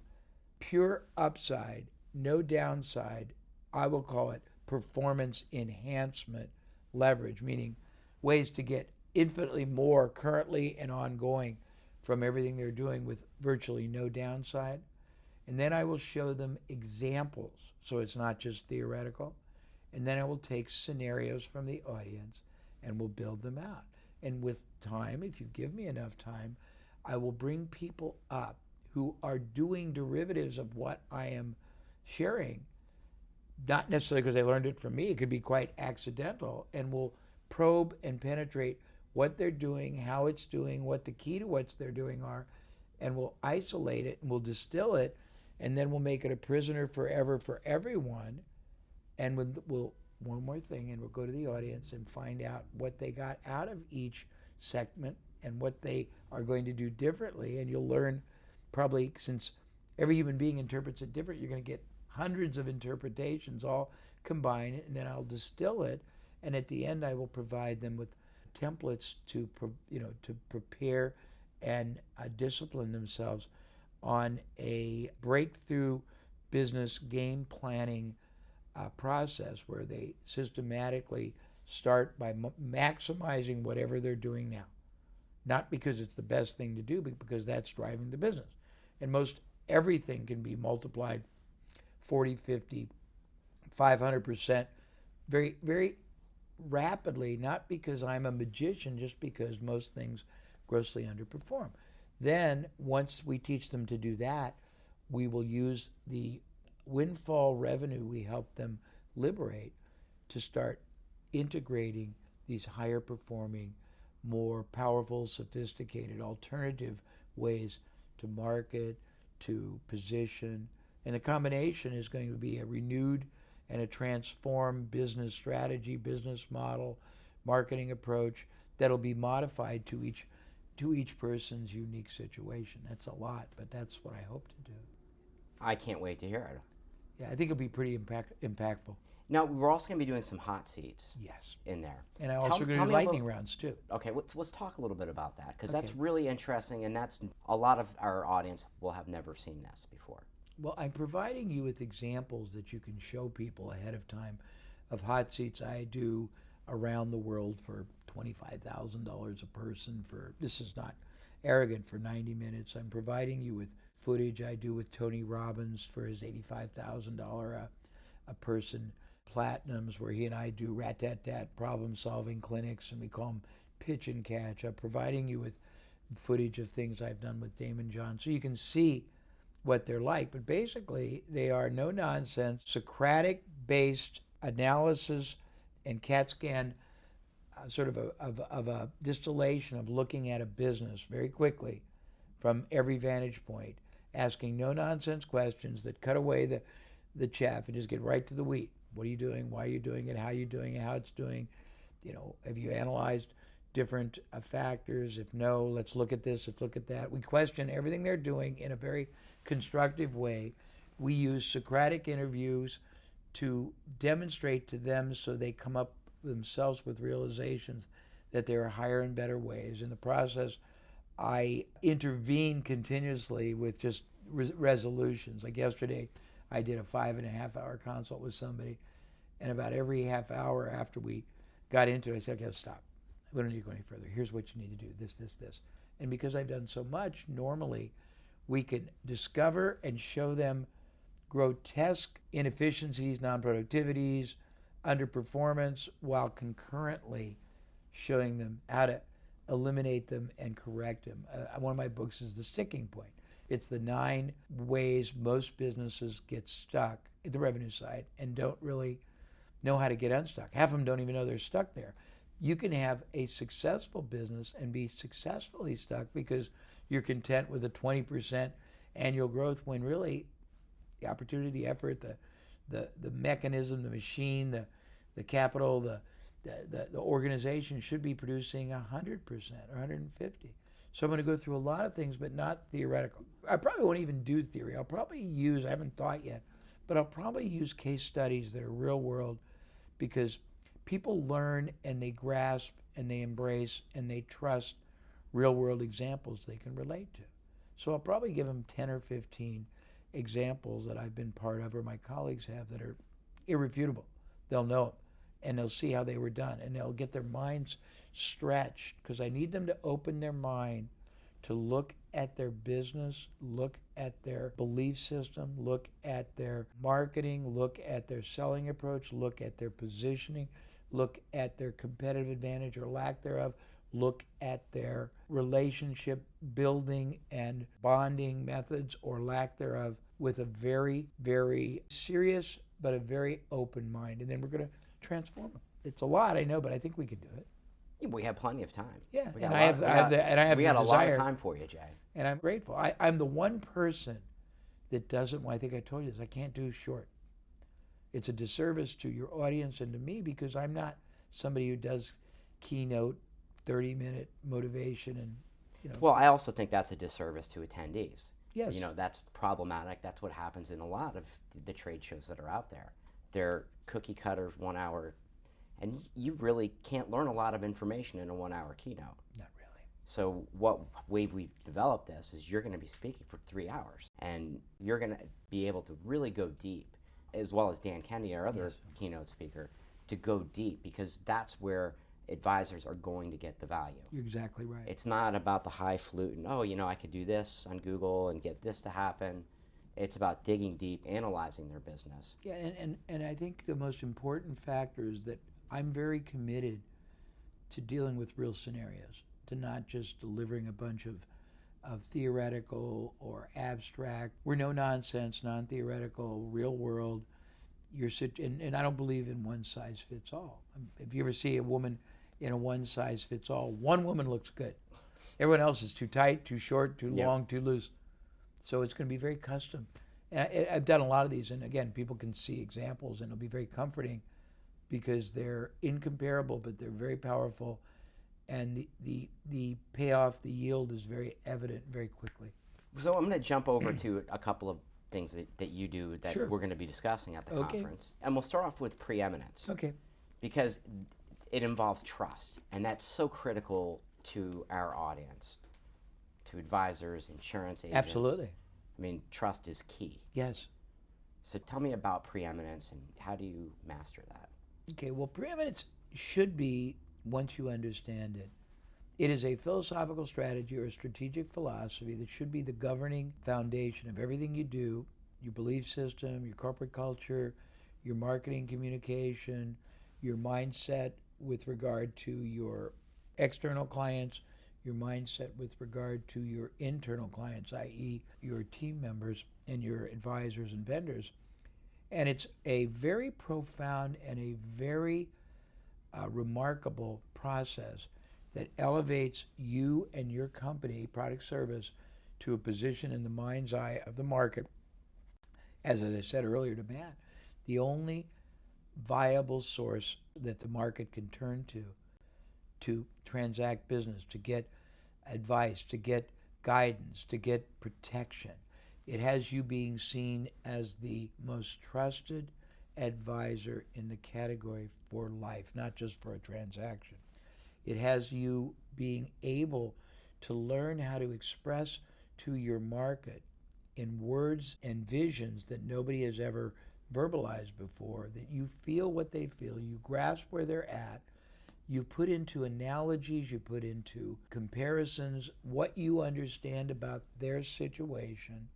Speaker 4: pure upside, no downside. I will call it performance enhancement leverage, meaning ways to get infinitely more currently and ongoing from everything they're doing with virtually no downside. And then I will show them examples, so it's not just theoretical. And then I will take scenarios from the audience and we'll build them out. And with time, if you give me enough time, I will bring people up who are doing derivatives of what I am sharing, not necessarily because they learned it from me. It could be quite accidental, and will probe and penetrate what they're doing, how it's doing, what the key to what they're doing are, and we'll isolate it and we'll distill it, and then we'll make it a prisoner forever for everyone. And we'll one more thing, and we'll go to the audience and find out what they got out of each segment and what they are going to do differently. And you'll learn, probably, since every human being interprets it different, you're going to get hundreds of interpretations all combined, and then I'll distill it, and at the end I will provide them with templates to prepare and discipline themselves on a breakthrough business game planning process where they systematically start by maximizing whatever they're doing now. Not because it's the best thing to do, but because that's driving the business. And most everything can be multiplied 40, 50, 500% very, very rapidly, not because I'm a magician, just because most things grossly underperform. Then, once we teach them to do that, we will use the windfall revenue we help them liberate to start integrating these higher performing, more powerful, sophisticated, alternative ways to market, to position. And the combination is going to be a renewed and a transformed business strategy, business model, marketing approach that'll be modified to each person's unique situation. That's a lot, but that's what I hope to do.
Speaker 2: I can't wait to hear it.
Speaker 4: Yeah, I think it'll be pretty impactful.
Speaker 2: Now, we're also going to be doing some hot seats.
Speaker 4: Yes.
Speaker 2: In there.
Speaker 4: And I'm also going to do lightning rounds, too.
Speaker 2: Okay, let's talk a little bit about that, because that's really interesting, and that's a lot of our audience will have never seen this before.
Speaker 4: Well, I'm providing you with examples that you can show people ahead of time of hot seats I do around the world for $25,000 a person. This is not arrogant, for 90 minutes. I'm providing you with footage I do with Tony Robbins for his $85,000 a person platinums, where he and I do rat-tat-tat problem-solving clinics, and we call them pitch and catch. I'm providing you with footage of things I've done with Damon John, so you can see what they're like. But basically, they are no-nonsense, Socratic-based analysis and CAT scan, sort of a distillation of looking at a business very quickly from every vantage point, asking no-nonsense questions that cut away the chaff and just get right to the wheat. What are you doing? Why are you doing it? How are you doing it? How it's doing? Have you analyzed different factors? If no, let's look at this, let's look at that. We question everything they're doing in a very constructive way. We use Socratic interviews to demonstrate to them, so they come up themselves with realizations that there are higher and better ways. In the process, I intervene continuously with just resolutions. Like yesterday, I did a 5.5-hour consult with somebody, and about every half hour after we got into it, I said, okay, let's stop. We don't need to go any further. Here's what you need to do, this, this, this. And because I've done so much, normally we can discover and show them grotesque inefficiencies, non-productivities, underperformance, while concurrently showing them how to eliminate them and correct them. One of my books is The Sticking Point. It's the 9 ways most businesses get stuck at the revenue side and don't really know how to get unstuck. Half of them don't even know they're stuck there. You can have a successful business and be successfully stuck because you're content with a 20% annual growth, when really the opportunity, the effort, the mechanism, the machine, the capital, the organization should be producing 100% or 150. So I'm going to go through a lot of things, but not theoretical. I probably won't even do theory. I'll probably use, I haven't thought yet, but I'll probably use case studies that are real world, because people learn and they grasp and they embrace and they trust real world examples they can relate to. So I'll probably give them 10 or 15 examples that I've been part of or my colleagues have that are irrefutable. They'll know them, and they'll see how they were done, and they'll get their minds stretched, because I need them to open their mind to look at their business, look at their belief system, look at their marketing, look at their selling approach, look at their positioning, look at their competitive advantage or lack thereof, look at their relationship building and bonding methods or lack thereof, with a very, very serious but a very open mind. And then we're going to transform them. It's a lot, I know, but I think we can do it.
Speaker 2: We have plenty of time.
Speaker 4: Yeah,
Speaker 2: We got
Speaker 4: and
Speaker 2: a
Speaker 4: I
Speaker 2: lot-
Speaker 4: have,
Speaker 2: we
Speaker 4: I have
Speaker 2: got-
Speaker 4: the, and I have
Speaker 2: We
Speaker 4: the
Speaker 2: got a lot
Speaker 4: desire,
Speaker 2: of time for you, Jay.
Speaker 4: and I'm grateful. I'm the one person that doesn't. Well, I think I told you this. I can't do short. It's a disservice to your audience and to me because I'm not somebody who does keynote, 30-minute motivation and
Speaker 2: Well, I also think that's a disservice to attendees.
Speaker 4: Yes.
Speaker 2: That's problematic. That's what happens in a lot of the trade shows that are out there. They're cookie cutters, 1 hour, and you really can't learn a lot of information in a 1 hour keynote.
Speaker 4: not really.
Speaker 2: So what way we've developed this is you're going to be speaking for 3 hours, and you're going to be able to really go deep, as well as Dan Kennedy, our other keynote speaker, to go deep, because that's where advisors are going to get the value.
Speaker 4: You're exactly right.
Speaker 2: It's not about the highfalutin, I could do this on Google and get this to happen. It's about digging deep, analyzing their business.
Speaker 4: Yeah, and I think the most important factor is that I'm very committed to dealing with real scenarios, to not just delivering a bunch of theoretical or abstract. We're no nonsense, non-theoretical, real world. And I don't believe in one size fits all. If you ever see a woman in a one size fits all, one woman looks good. Everyone else is too tight, too short, too long, too loose. So it's going to be very custom. And I've done a lot of these, and again, people can see examples, and it'll be very comforting because they're incomparable, but they're very powerful, and the payoff, the yield is very evident very quickly.
Speaker 2: So I'm going to jump over to a couple of things that you do that
Speaker 4: Sure.
Speaker 2: we're going to be discussing at the
Speaker 4: Okay.
Speaker 2: conference. And we'll start off with Preeminence.
Speaker 4: Okay.
Speaker 2: Because it involves trust, and that's so critical to our audience, to advisors, insurance agents.
Speaker 4: Absolutely.
Speaker 2: I mean, trust is key.
Speaker 4: Yes.
Speaker 2: So tell me about Preeminence and how do you master that?
Speaker 4: Okay, well, preeminence should be, once you understand it, it is a philosophical strategy or a strategic philosophy that should be the governing foundation of everything you do, your belief system, your corporate culture, your marketing communication, your mindset with regard to your external clients, your mindset with regard to your internal clients, i.e. your team members and your advisors and vendors. And it's a very profound and a very remarkable process that elevates you and your company, product service, to a position in the mind's eye of the market. As I said earlier to Matt, the only viable source that the market can turn to transact business, to get advice, to get guidance, to get protection. It has you being seen as the most trusted advisor in the category for life, not just for a transaction. It has you being able to learn how to express to your market in words and visions that nobody has ever verbalized before, that you feel what they feel, you grasp where they're at, you put into analogies, you put into comparisons what you understand about their situation,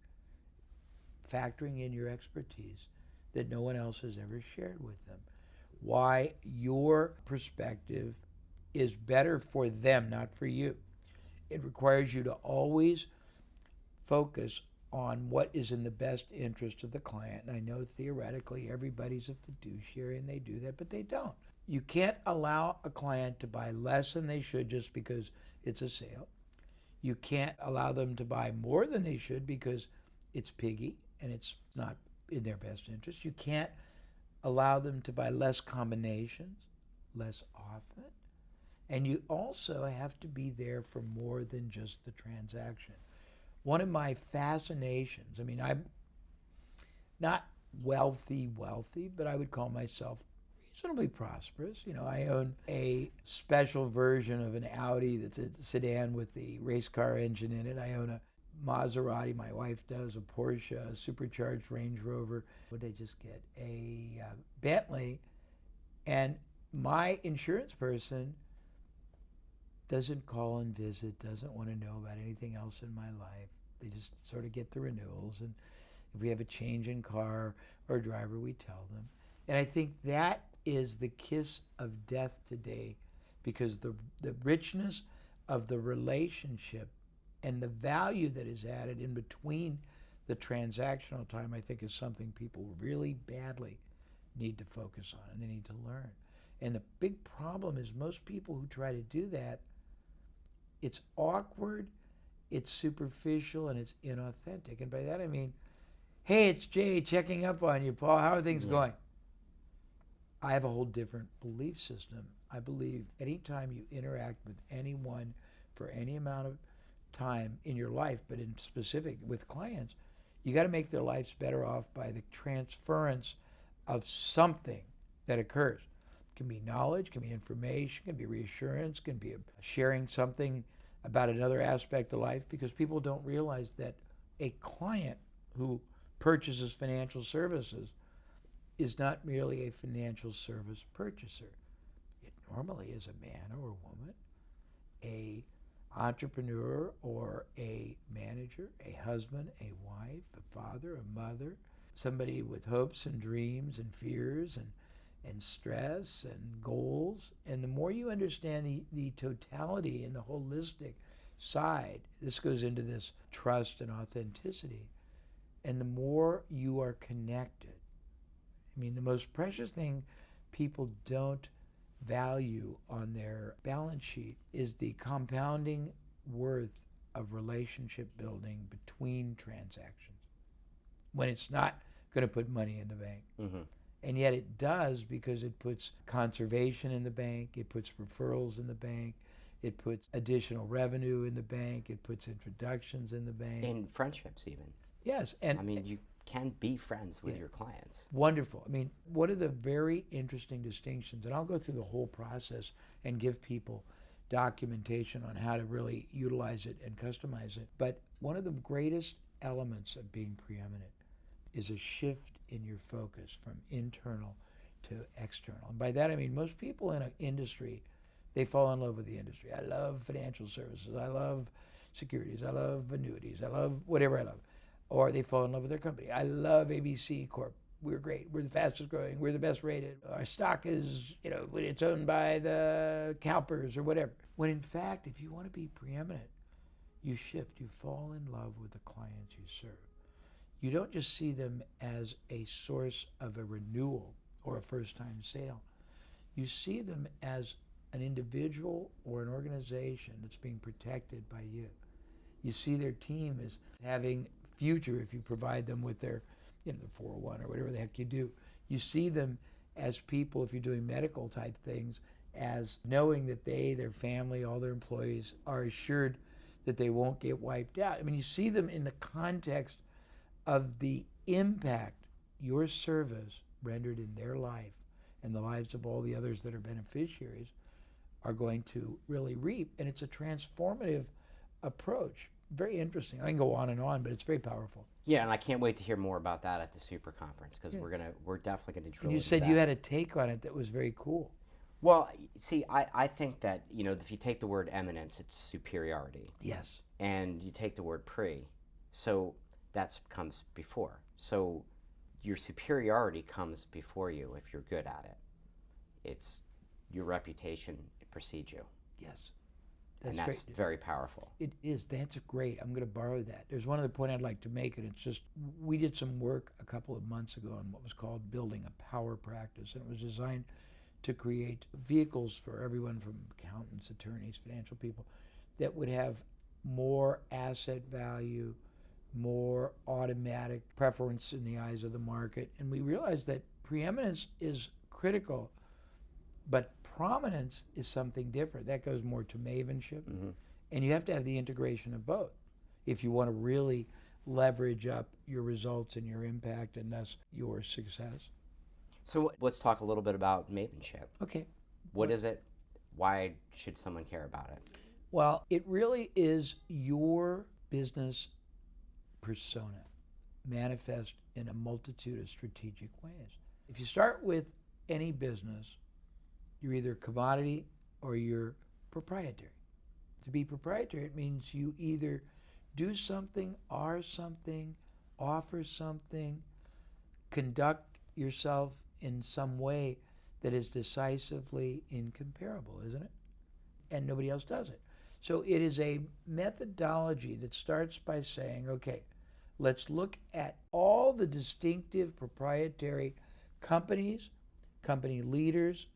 Speaker 4: factoring in your expertise that no one else has ever shared with them. Why your perspective is better for them, not for you. It requires you to always focus on what is in the best interest of the client. And I know theoretically everybody's a fiduciary and they do that, but they don't. You can't allow a client to buy less than they should just because it's a sale. You can't allow them to buy more than they should because it's piggy and it's not in their best interest. You can't allow them to buy less combinations, less often. And you also have to be there for more than just the transaction. One of my fascinations, I mean, I'm not wealthy, but I would call myself reasonably prosperous. You know, I own a special version of an Audi that's a sedan with the race car engine in it. I own a Maserati, my wife does, a Porsche, a supercharged Range Rover. What did I just get? A Bentley. And my insurance person doesn't call and visit, doesn't want to know about anything else in my life. They just sort of get the renewals. And if we have a change in car or driver, we tell them. And I think that is the kiss of death today, because the richness of the relationship and the value that is added in between the transactional time, I think, is something people really badly need to focus on and they need to learn. And the big problem is most people who try to do that, it's awkward, it's superficial, and it's inauthentic. And by that I mean, hey, it's Jay checking up on you, Paul. How are things going? I have a whole different belief system. I believe anytime you interact with anyone for any amount of time in your life, but in specific with clients, you got to make their lives better off by the transference of something that occurs. It can be knowledge, can be information, can be reassurance, can be sharing something about another aspect of life, because people don't realize that a client who purchases financial services is not merely a financial service purchaser. It normally is a man or a woman, a entrepreneur or a manager, a husband, a wife, a father, a mother, somebody with hopes and dreams and fears and stress and goals. And the more you understand the totality and the holistic side, this goes into this trust and authenticity, and the more you are connected. I mean, the most precious thing people don't value on their balance sheet is the compounding worth of relationship building between transactions, when it's not going to put money in the bank.
Speaker 2: Mm-hmm.
Speaker 4: And yet it does, because it puts conservation in the bank, it puts referrals in the bank, it puts additional revenue in the bank, it puts introductions in the bank.
Speaker 2: And friendships even.
Speaker 4: Yes. And
Speaker 2: I mean, you can be friends with your clients.
Speaker 4: Wonderful. I mean, one of the very interesting distinctions, and I'll go through the whole process and give people documentation on how to really utilize it and customize it. But one of the greatest elements of being preeminent is a shift in your focus from internal to external. And by that I mean, most people in an industry, they fall in love with the industry. I love financial services. I love securities. I love annuities. I love whatever I love. Or they fall in love with their company. I love ABC Corp. We're great. We're the fastest growing. We're the best rated. Our stock is, it's owned by the CalPERS or whatever. When in fact, if you want to be preeminent, you shift. You fall in love with the clients you serve. You don't just see them as a source of a renewal or a first-time sale. You see them as an individual or an organization that's being protected by you. You see their team as having future if you provide them with their, the 401 or whatever the heck you do. You see them as people, if you're doing medical type things, as knowing that they, their family, all their employees are assured that they won't get wiped out. I mean, you see them in the context of the impact your service rendered in their life and the lives of all the others that are beneficiaries are going to really reap. And it's a transformative approach. Very interesting. I can go on, but it's very powerful.
Speaker 2: Yeah, and I can't wait to hear more about that at the super conference, because we're definitely going to drill
Speaker 4: And you
Speaker 2: into
Speaker 4: said
Speaker 2: that.
Speaker 4: you had a take on it that was very cool.
Speaker 2: Well, see, I think that, if you take the word eminence, it's superiority.
Speaker 4: Yes.
Speaker 2: And you take the word pre, so that comes before. So your superiority comes before you if you're good at it. It's your reputation, it precedes you.
Speaker 4: Yes.
Speaker 2: And that's
Speaker 4: great.
Speaker 2: very powerful.
Speaker 4: It is. That's great. I'm going to borrow that. There's one other point I'd like to make, and it's just, we did some work a couple of months ago on what was called building a power practice, and it was designed to create vehicles for everyone from accountants, attorneys, financial people that would have more asset value, more automatic preference in the eyes of the market. And we realized that preeminence is critical, but prominence is something different. That goes more to mavenship.
Speaker 2: Mm-hmm.
Speaker 4: And you have to have the integration of both if you want to really leverage up your results and your impact and thus your success.
Speaker 2: So let's talk a little bit about mavenship.
Speaker 4: Okay.
Speaker 2: What is it? Why should someone care about it?
Speaker 4: Well, it really is your business persona manifest in a multitude of strategic ways. If you start with any business, you're either commodity or you're proprietary. To be proprietary, it means you either do something, are something, offer something, conduct yourself in some way that is decisively incomparable, isn't it? And nobody else does it. So it is a methodology that starts by saying, okay, let's look at all the distinctive proprietary companies, company leaders,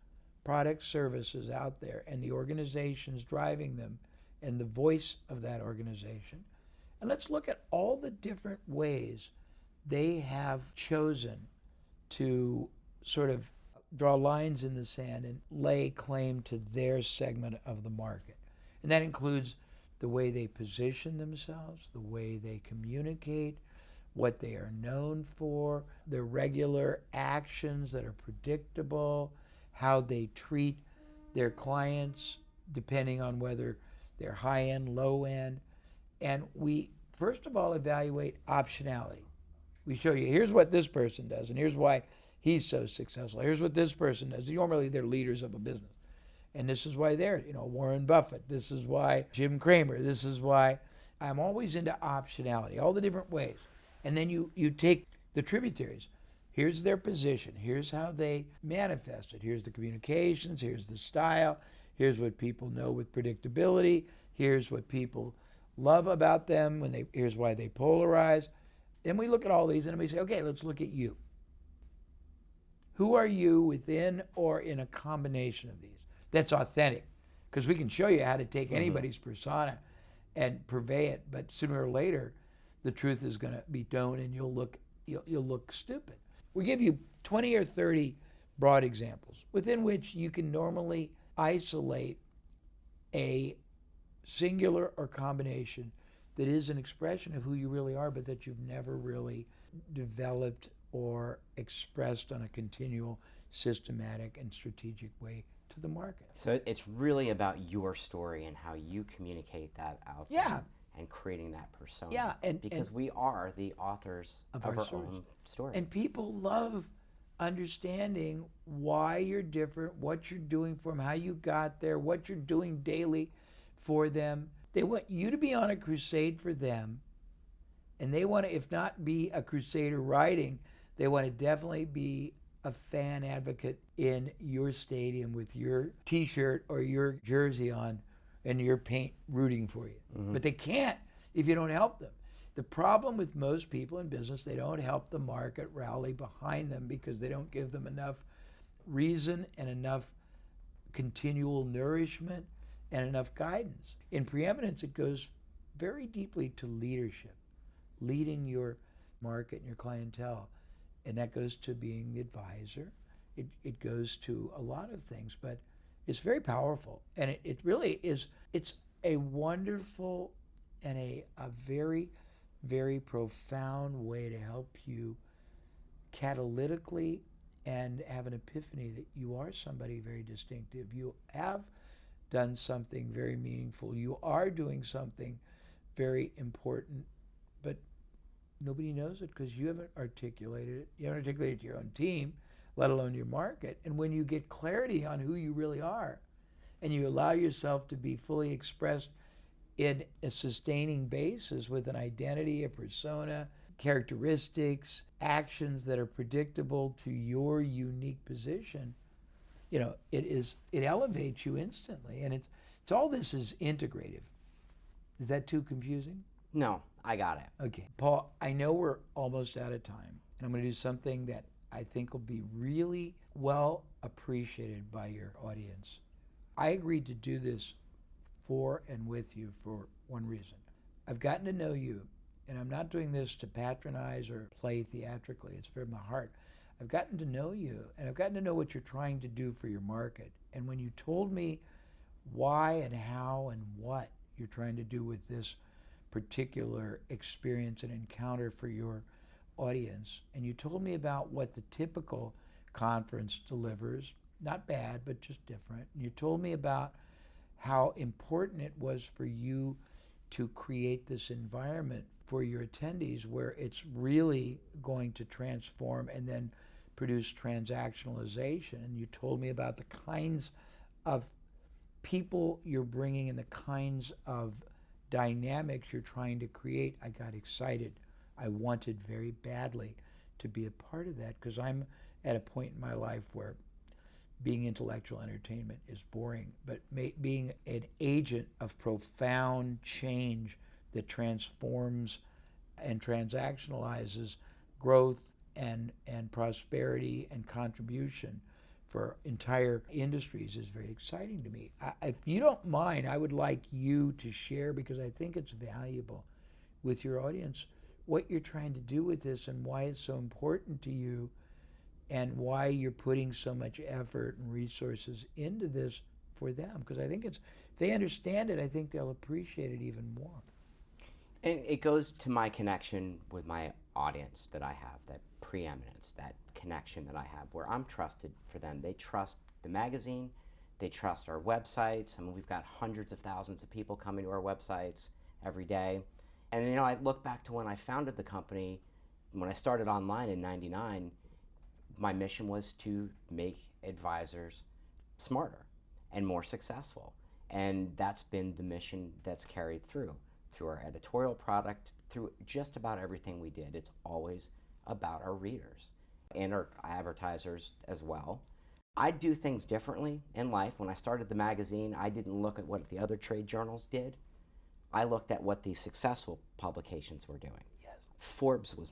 Speaker 4: product services out there and the organizations driving them and the voice of that organization. And let's look at all the different ways they have chosen to sort of draw lines in the sand and lay claim to their segment of the market. And that includes the way they position themselves, the way they communicate, what they are known for, their regular actions that are predictable, how they treat their clients, depending on whether they're high end, low end. And we, first of all, evaluate optionality. We show you, here's what this person does, and here's why he's so successful. Here's what this person does. Normally, they're leaders of a business. And this is why they're, Warren Buffett. This is why Jim Cramer. This is why I'm always into optionality, all the different ways. And then you take the tributaries. Here's their position. Here's how they manifest it. Here's the communications. Here's the style. Here's what people know with predictability. Here's what people love about them. Here's why they polarize. Then we look at all these and we say, okay, let's look at you. Who are you within or in a combination of these? That's authentic, because we can show you how to take anybody's persona and purvey it, but sooner or later, the truth is going to be known, and you'll look stupid. We give you 20 or 30 broad examples within which you can normally isolate a singular or combination that is an expression of who you really are, but that you've never really developed or expressed on a continual, systematic, and strategic way to the market.
Speaker 2: So it's really about your story and how you communicate that out there and creating that persona.
Speaker 4: Yeah,
Speaker 2: because we are the authors of our own story.
Speaker 4: And people love understanding why you're different, what you're doing for them, how you got there, what you're doing daily for them. They want you to be on a crusade for them, and they want to, if not be a crusader riding, they want to definitely be a fan advocate in your stadium with your T-shirt or your jersey on and your paint rooting for you. But they can't if you don't help them. The problem with most people in business, they don't help the market rally behind them because they don't give them enough reason and enough continual nourishment and enough guidance. In Preeminence, it goes very deeply to leadership, leading your market and your clientele. And that goes to being the advisor. It goes to a lot of things, but it's very powerful. And it really is, it's a wonderful and a very, very profound way to help you catalytically and have an epiphany that you are somebody very distinctive. You have done something very meaningful. You are doing something very important, but nobody knows it because you haven't articulated it. You haven't articulated it to your own team, let alone your market. And when you get clarity on who you really are, and you allow yourself to be fully expressed in a sustaining basis with an identity, a persona, characteristics, actions that are predictable to your unique position, it elevates you instantly. And it's all this is integrative. Is that too confusing?
Speaker 2: No, I got it.
Speaker 4: Okay. Paul, I know we're almost out of time, and I'm going to do something that I think will be really well appreciated by your audience. I agreed to do this for and with you for one reason. I've gotten to know you, and I'm not doing this to patronize or play theatrically. It's from my heart. I've gotten to know you, and I've gotten to know what you're trying to do for your market. And when you told me why and how and what you're trying to do with this particular experience and encounter for your audience, and you told me about what the typical conference delivers, not bad, but just different. And you told me about how important it was for you to create this environment for your attendees where it's really going to transform and then produce transactionalization. And you told me about the kinds of people you're bringing and the kinds of dynamics you're trying to create. I got excited. I wanted very badly to be a part of that because I'm at a point in my life where being intellectual entertainment is boring, but being an agent of profound change that transforms and transactionalizes growth and prosperity and contribution for entire industries is very exciting to me. If you don't mind, I would like you to share, because I think it's valuable with your audience, what you're trying to do with this and why it's so important to you and why you're putting so much effort and resources into this for them. Because I think if they understand it, I think they'll appreciate it even more.
Speaker 2: And it goes to my connection with my audience that I have, that preeminence, that connection that I have, where I'm trusted for them. They trust the magazine, they trust our websites. I mean, we've got hundreds of thousands of people coming to our websites every day. And I look back to when I founded the company, when I started online in '99, my mission was to make advisors smarter and more successful. And that's been the mission that's carried through our editorial product, through just about everything we did. It's always about our readers and our advertisers as well. I do things differently in life. When I started the magazine, I didn't look at what the other trade journals did. I looked at what the successful publications were doing.
Speaker 4: Yes.
Speaker 2: Forbes was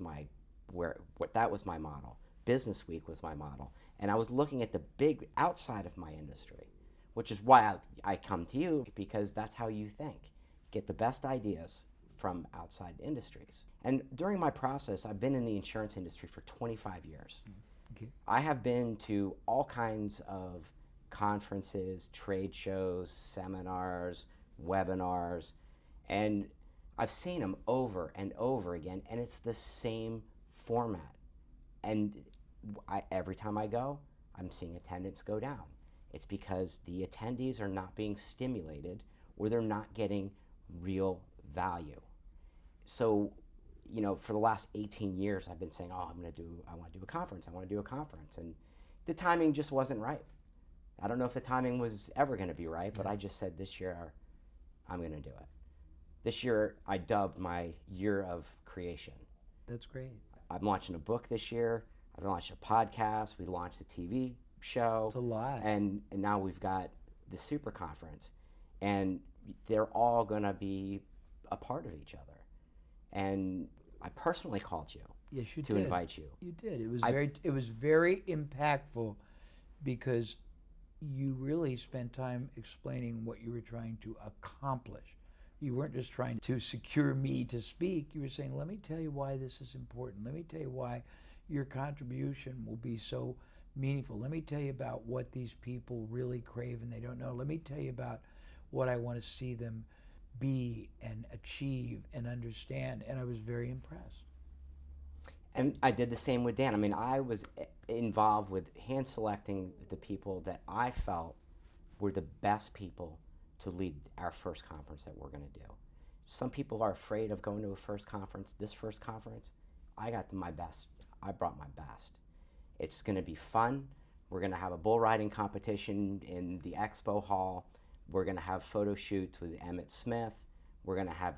Speaker 2: that was my model. Business Week was my model. And I was looking at the big outside of my industry, which is why I come to you, because that's how you think. Get the best ideas from outside industries. And during my process, I've been in the insurance industry for 25 years.
Speaker 4: Okay.
Speaker 2: I have been to all kinds of conferences, trade shows, seminars, webinars, and I've seen them over and over again, and it's the same format. And every time I go, I'm seeing attendance go down. It's because the attendees are not being stimulated, or they're not getting real value. So, for the last 18 years, I've been saying, I want to do a conference. And the timing just wasn't right. I don't know if the timing was ever going to be right, but I just said this year, I'm going to do it. This year, I dubbed my year of creation.
Speaker 4: That's great.
Speaker 2: I'm launching a book this year. I've launched a podcast. We launched a TV show.
Speaker 4: It's a lot.
Speaker 2: And now we've got the super conference. And they're all going to be a part of each other. And I personally called you.
Speaker 4: Yes, you
Speaker 2: to
Speaker 4: did.
Speaker 2: invite you.
Speaker 4: You did. It was very impactful, because you really spent time explaining what you were trying to accomplish. You weren't just trying to secure me to speak. You were saying, let me tell you why this is important. Let me tell you why your contribution will be so meaningful. Let me tell you about what these people really crave and they don't know. Let me tell you about what I want to see them be and achieve and understand. And I was very impressed.
Speaker 2: And I did the same with Dan. I mean, I was involved with hand selecting the people that I felt were the best people to lead our first conference that we're going to do. Some people are afraid of going to a first conference. This first conference, I got my best. I brought my best. It's going to be fun. We're going to have a bull riding competition in the expo hall. We're going to have photo shoots with Emmett Smith. We're going to have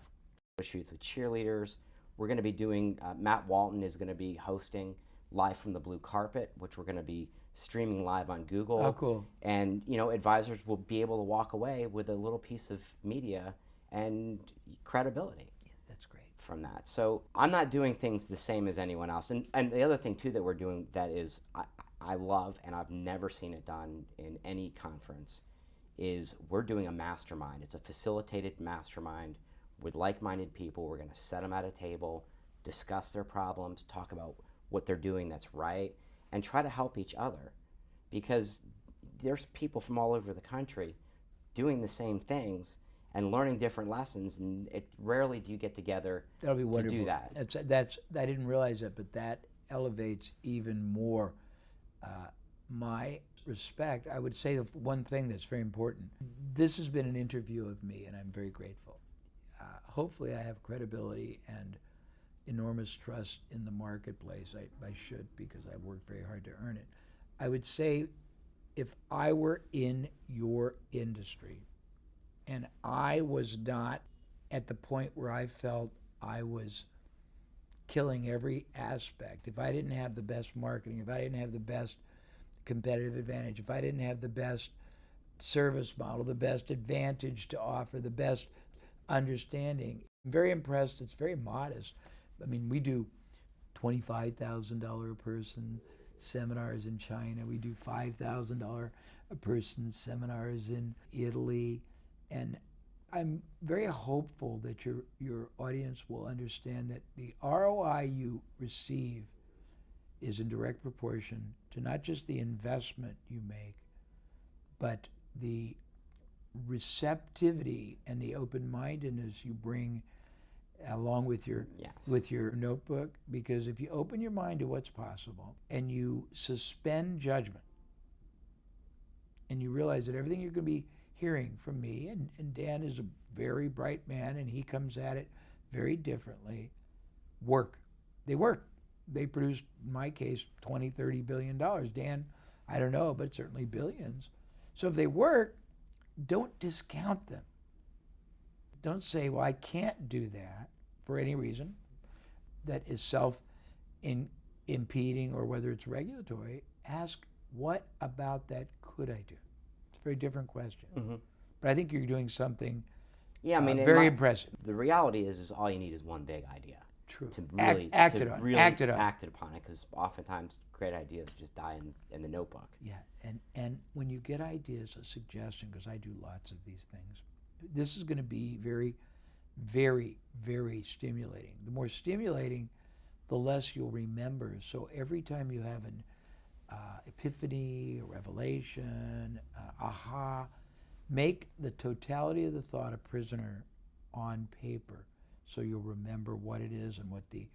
Speaker 2: photo shoots with cheerleaders. We're going to be doing, Matt Walton is going to be hosting Live from the Blue Carpet, which we're going to be streaming live on Google.
Speaker 4: Oh, cool.
Speaker 2: And, advisors will be able to walk away with a little piece of media and credibility.
Speaker 4: Yeah, that's great.
Speaker 2: From that. So I'm not doing things the same as anyone else. And the other thing, too, that we're doing that is I love, and I've never seen it done in any conference, is we're doing a mastermind. It's a facilitated mastermind with like-minded people. We're going to set them at a table, discuss their problems, talk about what they're doing that's right, and try to help each other. Because there's people from all over the country doing the same things and learning different lessons, and rarely do you get together
Speaker 4: That'll be wonderful.
Speaker 2: to do that.
Speaker 4: That's I didn't realize that, but that elevates even more my respect. I would say the one thing that's very important. This has been an interview of me, and I'm very grateful. Hopefully I have credibility and enormous trust in the marketplace. I should, because I've worked very hard to earn it. I would say if I were in your industry and I was not at the point where I felt I was killing every aspect, if I didn't have the best marketing, if I didn't have the best competitive advantage, if I didn't have the best service model, the best advantage to offer, the best understanding. I'm very impressed. It's very modest. I mean, we do $25,000 a person, seminars in China. We do $5,000 a person seminars in Italy. And I'm very hopeful that your audience will understand that the ROI you receive is in direct proportion to not just the investment you make, but the receptivity and the open-mindedness you bring along with your
Speaker 2: Yes.
Speaker 4: with your notebook. Because if you open your mind to what's possible and you suspend judgment and you realize that everything you're going to be hearing from me, and Dan is a very bright man and he comes at it very differently, work. They work. They produce, in my case, 20, $30 billion. Dan, I don't know, but certainly billions. So if they work, don't discount them. Don't say, well, I can't do that for any reason that is self-impeding or whether it's regulatory. Ask, what about that could I do? It's a very different question.
Speaker 2: Mm-hmm.
Speaker 4: But I think you're doing something
Speaker 2: Yeah, I mean,
Speaker 4: very impressive.
Speaker 2: The reality is all you need is one big idea.
Speaker 4: True.
Speaker 2: To really
Speaker 4: Act
Speaker 2: to
Speaker 4: it on.
Speaker 2: really
Speaker 4: Act it on.
Speaker 2: act upon it, because oftentimes great ideas just die in the notebook.
Speaker 4: Yeah, and when you get ideas, a suggestion, because I do lots of these things, this is going to be very, very, very stimulating. The more stimulating, the less you'll remember. So every time you have an epiphany, a revelation, aha, make the totality of the thought a prisoner on paper, so you'll remember what it is and what the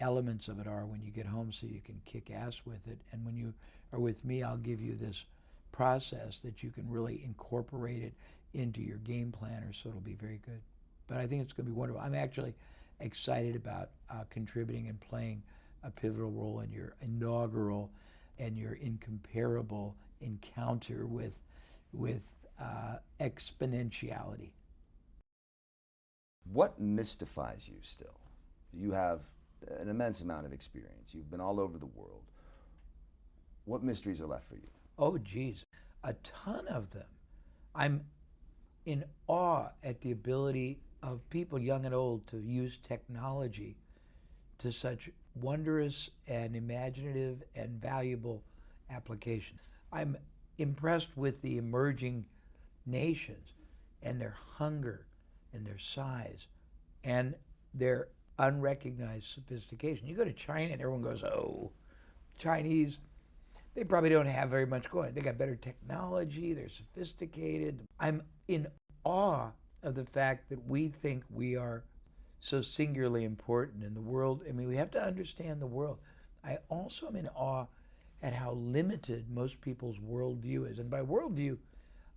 Speaker 4: elements of it are when you get home, so you can kick ass with it. And when you are with me, I'll give you this process that you can really incorporate it into your game planner, so it'll be very good. But I think it's going to be wonderful. I'm actually excited about contributing and playing a pivotal role in your inaugural and your incomparable encounter with exponentiality.
Speaker 1: What mystifies you still? You have an immense amount of experience. You've been all over the world. What mysteries are left for you?
Speaker 4: Oh, geez, a ton of them. I'm in awe at the ability of people, young and old, to use technology to such wondrous and imaginative and valuable application. I'm impressed with the emerging nations and their hunger and their size and their unrecognized sophistication. You go to China and everyone goes, oh, Chinese, they probably don't have very much going. They got better technology, they're sophisticated. I'm in awe of the fact that we think we are so singularly important in the world. I mean, we have to understand the world. I also am in awe at how limited most people's worldview is. And by worldview,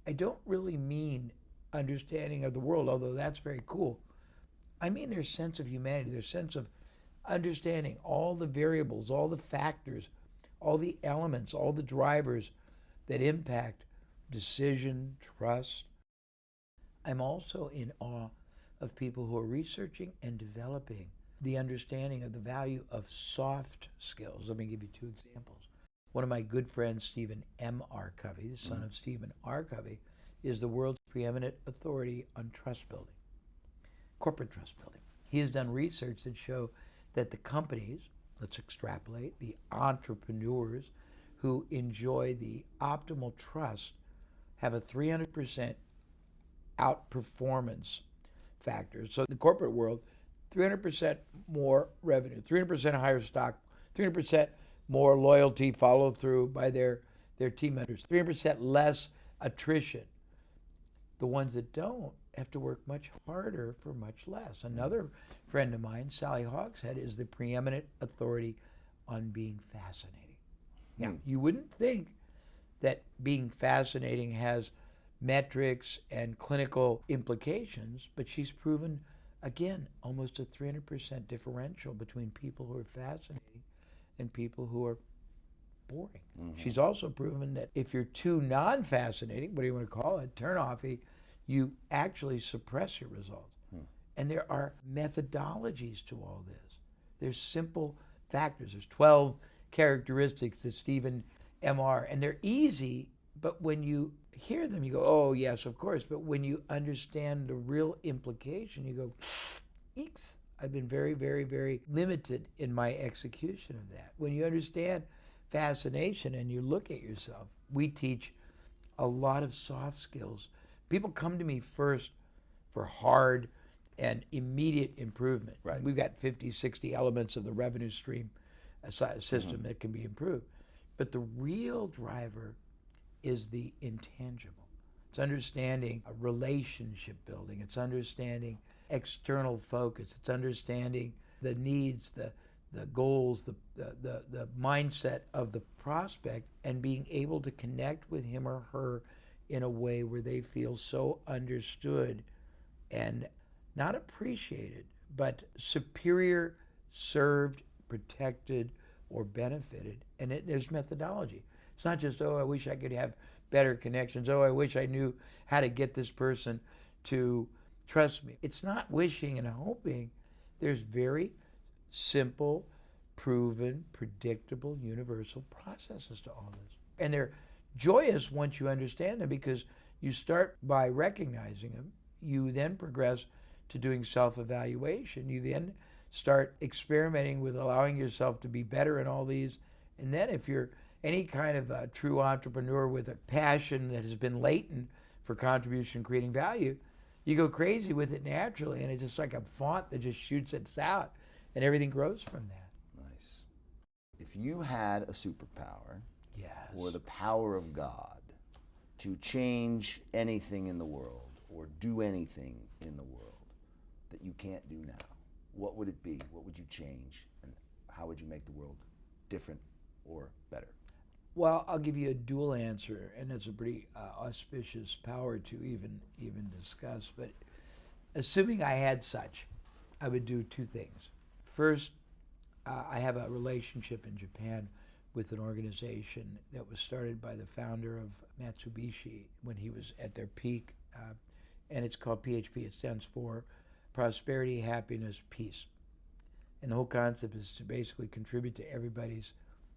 Speaker 4: I don't really mean understanding of the world, although that's very cool. I mean their sense of humanity, their sense of understanding all the variables, all the factors, all the elements, all the drivers that impact decision, trust. I'm also in awe of people who are researching and developing the understanding of the value of soft skills. Let me give you two examples. One of my good friends, Stephen M. R. Covey, the son of Stephen R. Covey, is the world's preeminent authority on trust building, corporate trust building. He has done research that show that the companies, let's extrapolate, the entrepreneurs who enjoy the optimal trust have a 300% outperformance factor. So the corporate world, 300% more revenue, 300% higher stock, 300% more loyalty follow through by their team members, 300% less attrition. The ones that don't have to work much harder for much less. Another friend of mine, Sally Hogshead, is the preeminent authority on being fascinating. Now, you wouldn't think that being fascinating has metrics and clinical implications, but she's proven, again, almost a 300% differential between people who are fascinating and people who are boring. She's also proven that if you're too non-fascinating, what do you want to call it, turn-offy, you actually suppress your results. And there are methodologies to all this. There's simple factors. There's 12 characteristics that Stephen M.R., and they're easy, but when you hear them, you go, oh, yes, of course. But when you understand the real implication, you go, eeks. I've been very, very, very limited in my execution of that. When you understand fascination and you look at yourself. We teach a lot of soft skills. People come to me first for hard and immediate improvement.
Speaker 1: Right.
Speaker 4: We've got 50, 60 elements of the revenue stream system that can be improved. But the real driver is the intangible. It's understanding a relationship building. It's understanding external focus. It's understanding the needs, the goals, the mindset of the prospect, and being able to connect with him or her in a way where they feel so understood and not appreciated, but superior, served, protected, or benefited. And there's methodology. It's not just, oh, I wish I could have better connections. Oh, I wish I knew how to get this person to trust me. It's not wishing and hoping. There's very simple, proven, predictable, universal processes to all this. And they're joyous once you understand them, because you start by recognizing them. You then progress to doing self-evaluation. You then start experimenting with allowing yourself to be better in all these. And then if you're any kind of a true entrepreneur with a passion that has been latent for contribution, creating value, you go crazy with it naturally, and it's just like a font that just shoots it out, and everything grows from that.
Speaker 1: Nice. If you had a superpower,
Speaker 4: Yes.
Speaker 1: or the power of God, to change anything in the world or do anything in the world that you can't do now, what would it be? What would you change? And how would you make the world different or better?
Speaker 4: Well, I'll give you a dual answer, and it's a pretty auspicious power to even discuss. But assuming I had such, I would do two things. First, I have a relationship in Japan with an organization that was started by the founder of Mitsubishi when he was at their peak, and it's called PHP. It stands for Prosperity, Happiness, Peace. And the whole concept is to basically contribute to everybody's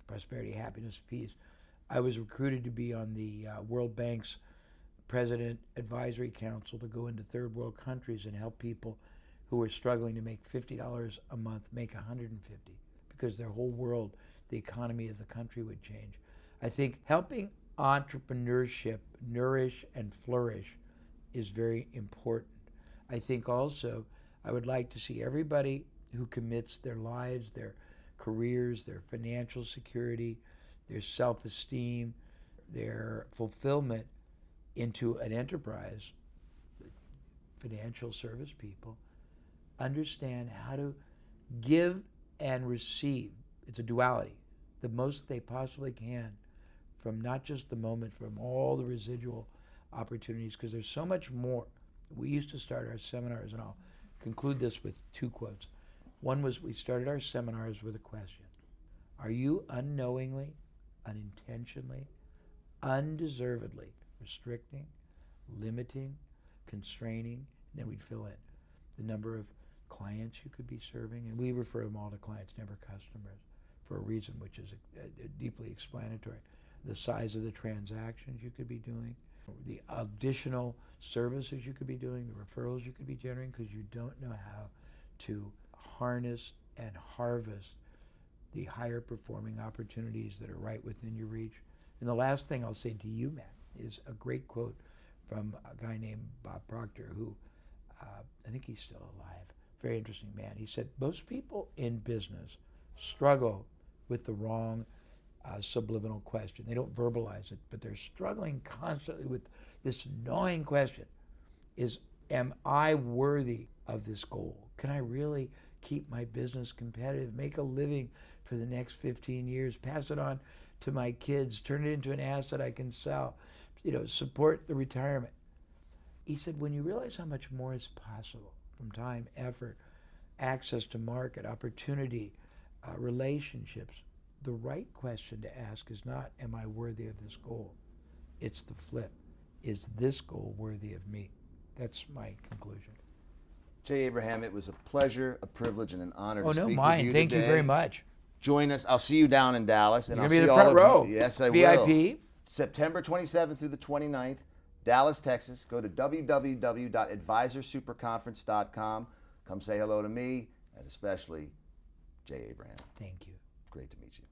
Speaker 4: prosperity, happiness, peace. I was recruited to be on the World Bank's President Advisory Council to go into third world countries and help people who are struggling to make $50 a month make $150, because their whole world, the economy of the country would change. I think helping entrepreneurship nourish and flourish is very important. I think also I would like to see everybody who commits their lives, their careers, their financial security, their self-esteem, their fulfillment into an enterprise, financial service people, understand how to give and receive. It's a duality. The most they possibly can from not just the moment, from all the residual opportunities, because there's so much more. We used to start our seminars, and I'll conclude this with two quotes. One was, we started our seminars with a question. Are you unknowingly, unintentionally, undeservedly restricting, limiting, constraining? And then we'd fill in the number of clients you could be serving, and we refer them all to clients, never customers, for a reason which is deeply explanatory. The size of the transactions you could be doing, the additional services you could be doing, the referrals you could be generating, because you don't know how to harness and harvest the higher performing opportunities that are right within your reach. And the last thing I'll say to you, Matt, is a great quote from a guy named Bob Proctor, who I think he's still alive. Very interesting man. He said, most people in business struggle with the wrong subliminal question. They don't verbalize it, but they're struggling constantly with this gnawing question: is, am I worthy of this goal? Can I really keep my business competitive, make a living for the next 15 years, pass it on to my kids, turn it into an asset I can sell, support the retirement? He said, when you realize how much more is possible from time, effort, access to market, opportunity, relationships, the right question to ask is not, am I worthy of this goal? It's the flip. Is this goal worthy of me? That's my conclusion.
Speaker 1: Jay Abraham, it was a pleasure, a privilege, and an honor to speak
Speaker 4: mine.
Speaker 1: with you
Speaker 4: Thank
Speaker 1: today.
Speaker 4: you very much.
Speaker 1: Join us. I'll see you down in Dallas. And
Speaker 4: You're
Speaker 1: I'll
Speaker 4: gonna be
Speaker 1: see
Speaker 4: the
Speaker 1: all
Speaker 4: front
Speaker 1: of
Speaker 4: row.
Speaker 1: you. Yes, I
Speaker 4: VIP.
Speaker 1: will. September 27th through the 29th, Dallas, Texas. Go to www.advisorsuperconference.com. Come say hello to me, and especially Jay Abraham.
Speaker 4: Thank you.
Speaker 1: Great to meet you.